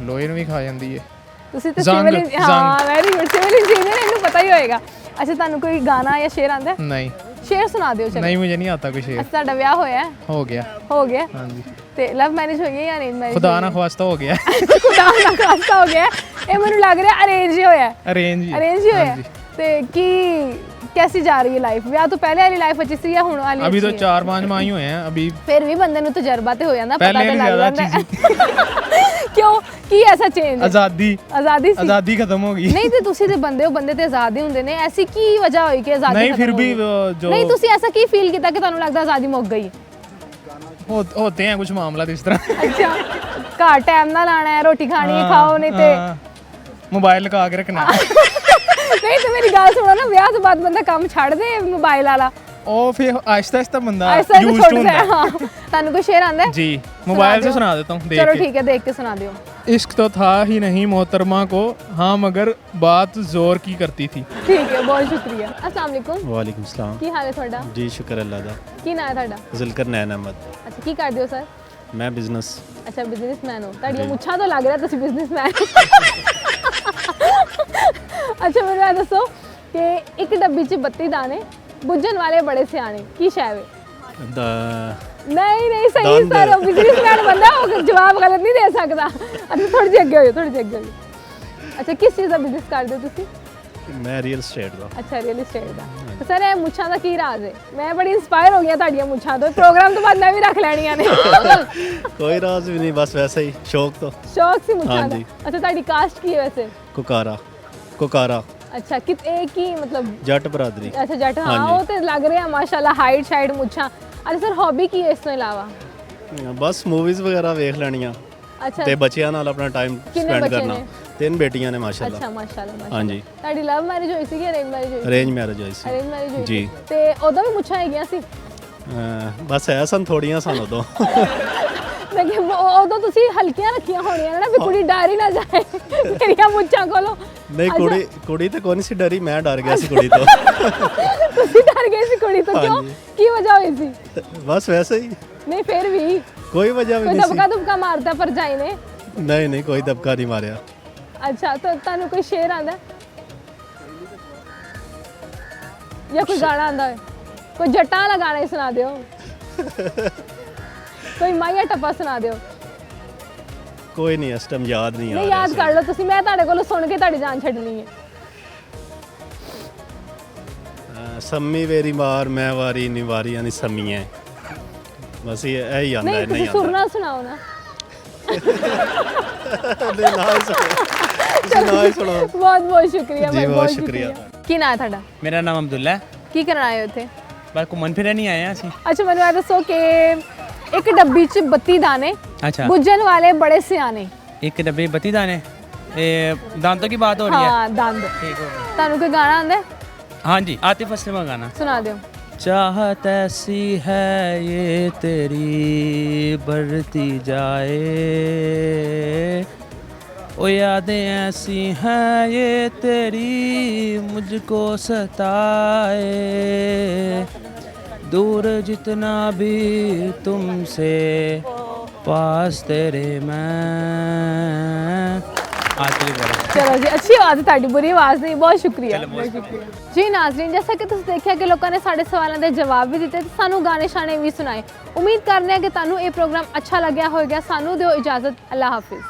ਲੋਹੇ ਨੂੰ ਵੀ ਖਾ ਜਾਂਦੀ ਹੈ? ਤੁਸੀਂ ਤੇ ਸਿਵਲ ਹਾਂ ਵੈਰੀ ਗੁੱਡ ਸਿਵਲ ਇੰਜੀਨੀਅਰ ਇਹਨੂੰ ਪਤਾ ਹੀ ਹੋਏਗਾ। ਅੱਛਾ ਤੁਹਾਨੂੰ ਕੋਈ ਗਾਣਾ ਜਾਂ ਸ਼ੇਰ ਆਂਦਾ? नहीं ਸ਼ੇਰ ਸੁਣਾ ਦਿਓ ਚਲੋ। नहीं मुझे नहीं आता कोई शेर। ਅੱਛਾ ਤੁਹਾਡਾ ਵਿਆਹ ਹੋਇਆ ਹੈ? हो गया। ਹੋ ਗਿਆ हाँ जी। ਤੇ ਲਵ ਮੈਰਿਜ ਹੋਈ ਹੈ ਜਾਂ ਅਰੇਂਜ ਮੈਰਿਜ? खुदा ना ख्वास्ता हो गया। ਖੁਦਾ ਨਾ ਖਾਸਤਾ ਹੋ ਗਿਆ। ਇਹ ਮੈਨੂੰ ਲੱਗ ਰਿਹਾ ਅਰੇਂਜ ਹੀ ਹੋਇਆ। अरेंज ही। अरेंज ही होया। ਤੇ ਕੀ कैसी जा रही है लाइफ? ਵਿਆਹ ਤੋਂ ਪਹਿਲੇ ਵਾਲੀ ਲਾਈਫ ਅੱਛੀ ਸੀ ਜਾਂ ਹੁਣ ਵਾਲੀ? अभी तो 4-5 माह ही हुए हैं अभी। ਫਿਰ ਵੀ ਬੰਦੇ ਨੂੰ ਤਜਰਬਾ ਤੇ ਹੋ ਜਾਂਦਾ, ਪਤਾ पहले ਤੇ भी ਲੱਗ ज्यादा ਜਾਂਦਾ। अच्छी सी। ਕਿਉਂ ਕੀ ਐਸਾ ਚੇਂਜ? आज़ादी ਆਜ਼ਾਦੀ ਸੀ। आज़ादी खत्म हो गई। ਨਹੀਂ ਤੇ ਤੁਸੀਂ ਤੇ ਬੰਦੇ ਹੋ, ਬੰਦੇ ਤੇ ਆਜ਼ਾਦ ਹੀ ਹੁੰਦੇ ਨੇ। ਐਸੀ ਕੀ ਵਜ੍ਹਾ ਹੋਈ ਕਿ ਆਜ਼ਾਦੀ नहीं ਖਤਮ फिर ਹੋ भी ਗਈ? जो ਨਹੀਂ ਤੁਸੀਂ ਐਸਾ ਕੀ ਫੀਲ ਕੀਤਾ ਕਿ ਤੁਹਾਨੂੰ ਲੱਗਦਾ ਆਜ਼ਾਦੀ ਮੁੱਕ ਗਈ? होते हैं कुछ मामला इस तरह। ਅੱਛਾ ਘਰ ਟਾਈਮ ਨਾਲ ਆਣਾ ਹੈ, ਰੋਟੀ ਖਾਣੀ ਖਾਓ, ਨਹੀਂ ਤੇ मोबाइल लगा के रखना। ਨਹੀਂ ਤੇ ਮੇਰੀ ਗੱਲ ਸੁਣੋ ਨਾ, ਵਿਆਹ ਤੋਂ ਬਾਅਦ ਬੰਦਾ ਕੰਮ ਛੱਡ ਦੇ ਮੋਬਾਈਲ ਵਾਲਾ। और फिर आहिस्ता आहिस्ता बंदा ਐਸਾ यूज्ड ਛੋੜ टू ਜਾਏ। होता ਹਾਂ ਤੁਹਾਨੂੰ ਕੋਈ ਸ਼ੇਰ ਆਂਦਾ ਹੈ? जी मोबाइल से सुना देता हूँ देख ਚਲੋ के। ਠੀਕ ਹੈ, ਦੇਖ ਕੇ ਸੁਣਾ ਦਿਓ। इश्क तो था ही नहीं मोहतरमा को, हाँ मगर बात जोर की करती थी। ਠੀਕ ਹੈ, ਬਹੁਤ ਸ਼ੁਕਰੀਆ। अस्सलाम वालेकुम। वालेकुम सलाम। ਕੀ ਹਾਲ ਹੈ ਤੁਹਾਡਾ? जी शुक्र अल्लाह दा। ਕੀ ਨਾਂ ਹੈ ਤੁਹਾਡਾ? जुल्कर नैन अहमद। ਅੱਛਾ ਕੀ ਕਰਦੇ ਹੋ ਸਰ? मैं बिजनेस। ਅੱਛਾ ਬਿਜ਼ਨਸਮੈਨ ਹੋ। ਤੁਹਾਡੀਆਂ ਮੁੱਛਾਂ ਤੋਂ ਲੱਗ ਰਿਹਾ ਤੁਸੀਂ ਬਿਜ਼ਨਸਮੈਨ। ਅੱਛਾ ਮੈਨੂੰ ਇਹ ਦੱਸੋ ਕਿ ਇੱਕ ਡੱਬੀ 'ਚ 32 ਦਾਣੇ, ਬੁੱਝਣ ਵਾਲੇ ਬੜੇ ਸਿਆਣੇ, ਕੀ ਸ਼ੈ ਵੇ? ਨਹੀਂ ਸਹੀ ਦੰਦ। ਸਰ, ਉਹ ਬਿਜ਼ਨਸਮੈਨ ਬੰਦਾ ਉਹ ਜਵਾਬ ਗਲਤ ਨਹੀਂ ਦੇ ਸਕਦਾ। ਅੱਛਾ ਥੋੜੀ ਜਿਹੀ ਅੱਗੇ ਹੋਇਓ, ਥੋੜੀ ਜਿਹੀ ਅੱਗੇ ਹੋਇਓ। ਅੱਛਾ ਕਿਸ ਚੀਜ਼ ਦਾ ਬਿਜ਼ਨਸ ਕਰਦੇ ਹੋ ਤੁਸੀਂ? मैं रियल स्टेट दा। ਅੱਛਾ ਰੀਅਲ ਏਸਟੇਟ ਦਾ। ਤਾਂ ਸਰ ਇਹ ਮੁੱਛਾਂ ਦਾ ਕੀ ਰਾਜ਼ ਹੈ? ਮੈਂ ਬੜੀ ਇੰਸਪਾਇਰ ਹੋ ਗਈ ਹਾਂ ਤੁਹਾਡੀਆਂ ਮੁੱਛਾਂ ਤੋਂ। ਪ੍ਰੋਗਰਾਮ ਤੋਂ ਬਾਅਦ ਮੈਂ ਵੀ ਰੱਖ ਲੈਣੀਆਂ ਨੇ। कोई राज भी नहीं, बस वैसे ही शौक तो। ਸ਼ੌਕ ਸੀ ਮੁੱਛਾਂ ਦਾ। ਹਾਂਜੀ। ਅੱਛਾ ਤੁਹਾਡੀ ਕਾਸਟ ਕੀ ਹੈ ਵੈਸੇ? कुकारा। कुकारा। ਅੱਛਾ ਕਿ ਇਹ ਕੀ ਮਤਲਬ? जट बरादरी। ਅੱਛਾ ਜੱਟ, ਹਾਂ ਹਾਂਜੀ। ਉਹ ਤੇ ਲੱਗ ਰਿਹਾ ਮਾਸ਼ਾਅੱਲਾ, ਹਾਈਟ ਸ਼ਾਈਟ ਮੁੱਛਾਂ। ਅੱਛਾ ਸਰ ਹੌਬੀ ਕੀ ਹੈ ਇਸ ਤੋਂ ਇਲਾਵਾ? बस मूवीज वगैरह वेख लेनियां ਅੱਛਾ ਤੇ ਬੱਚਿਆਂ ਨਾਲ ਆਪਣਾ ਟਾਈਮ ਕਿੰਨੇ ਸਪੈਂਡ ਬੱਚੇ ਕਰਨਾ। ਨੇ? 3 ਬੇਟੀਆਂ ਨੇ ਮਾਸ਼ਾਅੱਲਾ। ਅੱਛਾ ਮਾਸ਼ਾਅੱਲਾ। ਹਾਂਜੀ। ਤੁਹਾਡੀ ਲਵ ਮੈਰਿਜ ਹੋਈ ਸੀ ਕਿ ਅਰੇਂਜ ਮੈਰਿਜ ਹੋਈ ਸੀ? ਅਰੇਂਜ ਮੈਰਿਜ ਹੋਈ ਸੀ। ਅਰੇਂਜ ਮੈਰਿਜ ਹੋਈ ਜੀ। ਸੀ। ਤੇ ਉਦੋਂ ਵੀ ਮੁੱਛਾਂ ਹੈਗੀਆਂ ਸੀ? ਬਸ ਹੈ ਸਨ ਥੋੜੀਆਂ ਸਨ ਉਦੋਂ। ਮੈਂ ਕਿ ਉਦੋਂ ਤੁਸੀਂ ਹਲਕੀਆਂ ਰੱਖੀਆਂ ਹੋਣੀਆਂ ਨਾ ਵੀ ਕੁੜੀ ਡਰ ਹੀ ਨਾ ਜਾਏ ਮੇਰੀਆਂ ਮੁੱਛਾਂ ਕੋਲੋਂ। ਨਹੀਂ ਕੁੜੀ ਤੇ ਕੋਈ ਨਹੀਂ ਸੀ ਡਰੀ, ਮੈਂ ਡਰ ਗਿਆ ਸੀ ਕੁੜੀ ਤੋਂ। ਤੁਸੀਂ ਡਰ ਗਏ ਸੀ ਕੁੜੀ ਤੋਂ? ਕਿਉਂ? ਕੀ ਵਜ੍ਹਾ ਹੋਈ ਸੀ? ਬਸ ਵੈਸੇ ਹੀ। ਨਹੀਂ ਫਿਰ ਵੀ ਕੋਈ ਵਜ੍ਹਾ ਵੀ ਕੋਈ ਨਹੀਂ ਸੀ। ਦਬਕਾ ਮਾਰਦਾ ਭਰਜਾਈ ਨੇ? ਨਹੀਂ ਕੋਈ ਦਬਕਾ ਨਹੀਂ ਮਾਰਿਆ। ਅੱਛਾ ਤਾਂ ਤੁਹਾਨੂੰ ਕੋਈ ਸ਼ੇਰ ਆਂਦਾ ਜਾਂ ਕੋਈ ਗਾਣਾ ਆਂਦਾ ਹੈ? ਕੋਈ ਜੱਟਾਂ ਵਾਲਾ ਗਾਣਾ ਹੀ ਸੁਣਾ ਦਿਓ। ਕੋਈ ਮਾਇਆ ਟੱਪਾ ਸੁਣਾ ਦਿਓ। ਕੋਈ ਨਹੀਂ ਇਸ ਟਾਈਮ ਯਾਦ ਨਹੀਂ ਆ ਨਹੀਂ ਰਿਹਾ ਯਾਦ ਕਰ ਲਓ ਤੁਸੀਂ, ਮੈਂ ਤੁਹਾਡੇ ਕੋਲੋਂ ਸੁਣ ਕੇ ਤੁਹਾਡੀ ਜਾਨ ਛੱਡਣੀ ਹੈ। ਸੰਮੀ ਵੇਰੀ ਮਾਰ ਮੈਂ ਵਾਰੀ ਨੀ ਵਾਰੀਆਂ ਨੀ ਸੰਮੀਆਂ। ਬਸ ਇਹ ਹੀ ਆਂਦਾ ਨਹੀਂ ਤੁਸੀਂ ਸੁਰ ਨਾਲ ਸੁਣਾਓ ਨਾ। ਬਹੁਤ ਬਹੁਤ ਸ਼ੁਕਰੀਆ ਜੀ, ਬਹੁਤ ਸ਼ੁਕਰੀਆ। ਕੀ ਨਾਂ ਹੈ ਤੁਹਾਡਾ? मेरा नाम अब्दुल्ला है। ਕੀ ਕਰਨ ਆਏ ਹੋ ਇੱਥੇ? बस घूमन फिरन ही आए हैं ਅਸੀਂ। ਅੱਛਾ ਮੈਨੂੰ ਇਹ ਦੱਸੋ ਕਿ ਇੱਕ ਡੱਬੀ 'ਚ 32 ਦਾਣੇ, अच्छा ਬੁੱਝਣ ਵਾਲੇ ਬੜੇ ਸਿਆਣੇ। एक डब्बे 32 दाने। दांतों की बात हो रही है। ਹਾਂ ਦੰਦ। ठीक हो गया। ਤੁਹਾਨੂੰ ਕੋਈ ਗਾਣਾ ਆਉਂਦਾ ਹੈ? हाँ जी आतिफ असलम का गाना ਸੁਣਾ ਦਿਓ। चाहत ऐसी है ये तेरी बढ़ती जाए, ओ यादें ऐसी हैं ये तेरी मुझको सताए, दूर जितना भी तुमसे पास तेरे मैं। चलो जी, अच्छी आवाज़ है ਤੁਹਾਡੀ, बुरी आवाज़ नहीं। बहुत शुक्रिया बहुत शुक्रिया जी। नाज़रीन जैसा कि ਤੁਸੀਂ ਦੇਖਿਆ ਕਿ ਲੋਕਾਂ ਨੇ ਸਾਡੇ ਸਵਾਲਾਂ ਦੇ ਜਵਾਬ ਵੀ ਦਿੱਤੇ ਤੇ ਸਾਨੂੰ ਗਾਣੇ ਸ਼ਾਣੇ ਵੀ ਸੁਣਾਏ। ਉਮੀਦ ਕਰਦੇ ਹਾਂ ਕਿ ਤੁਹਾਨੂੰ ਇਹ ਪ੍ਰੋਗਰਾਮ ਅੱਛਾ ਲੱਗਿਆ ਹੋਵੇਗਾ। ਸਾਨੂੰ ਦਿਓ ਇਜਾਜ਼ਤ। ਅੱਲਾ ਹਾਫਿਜ਼।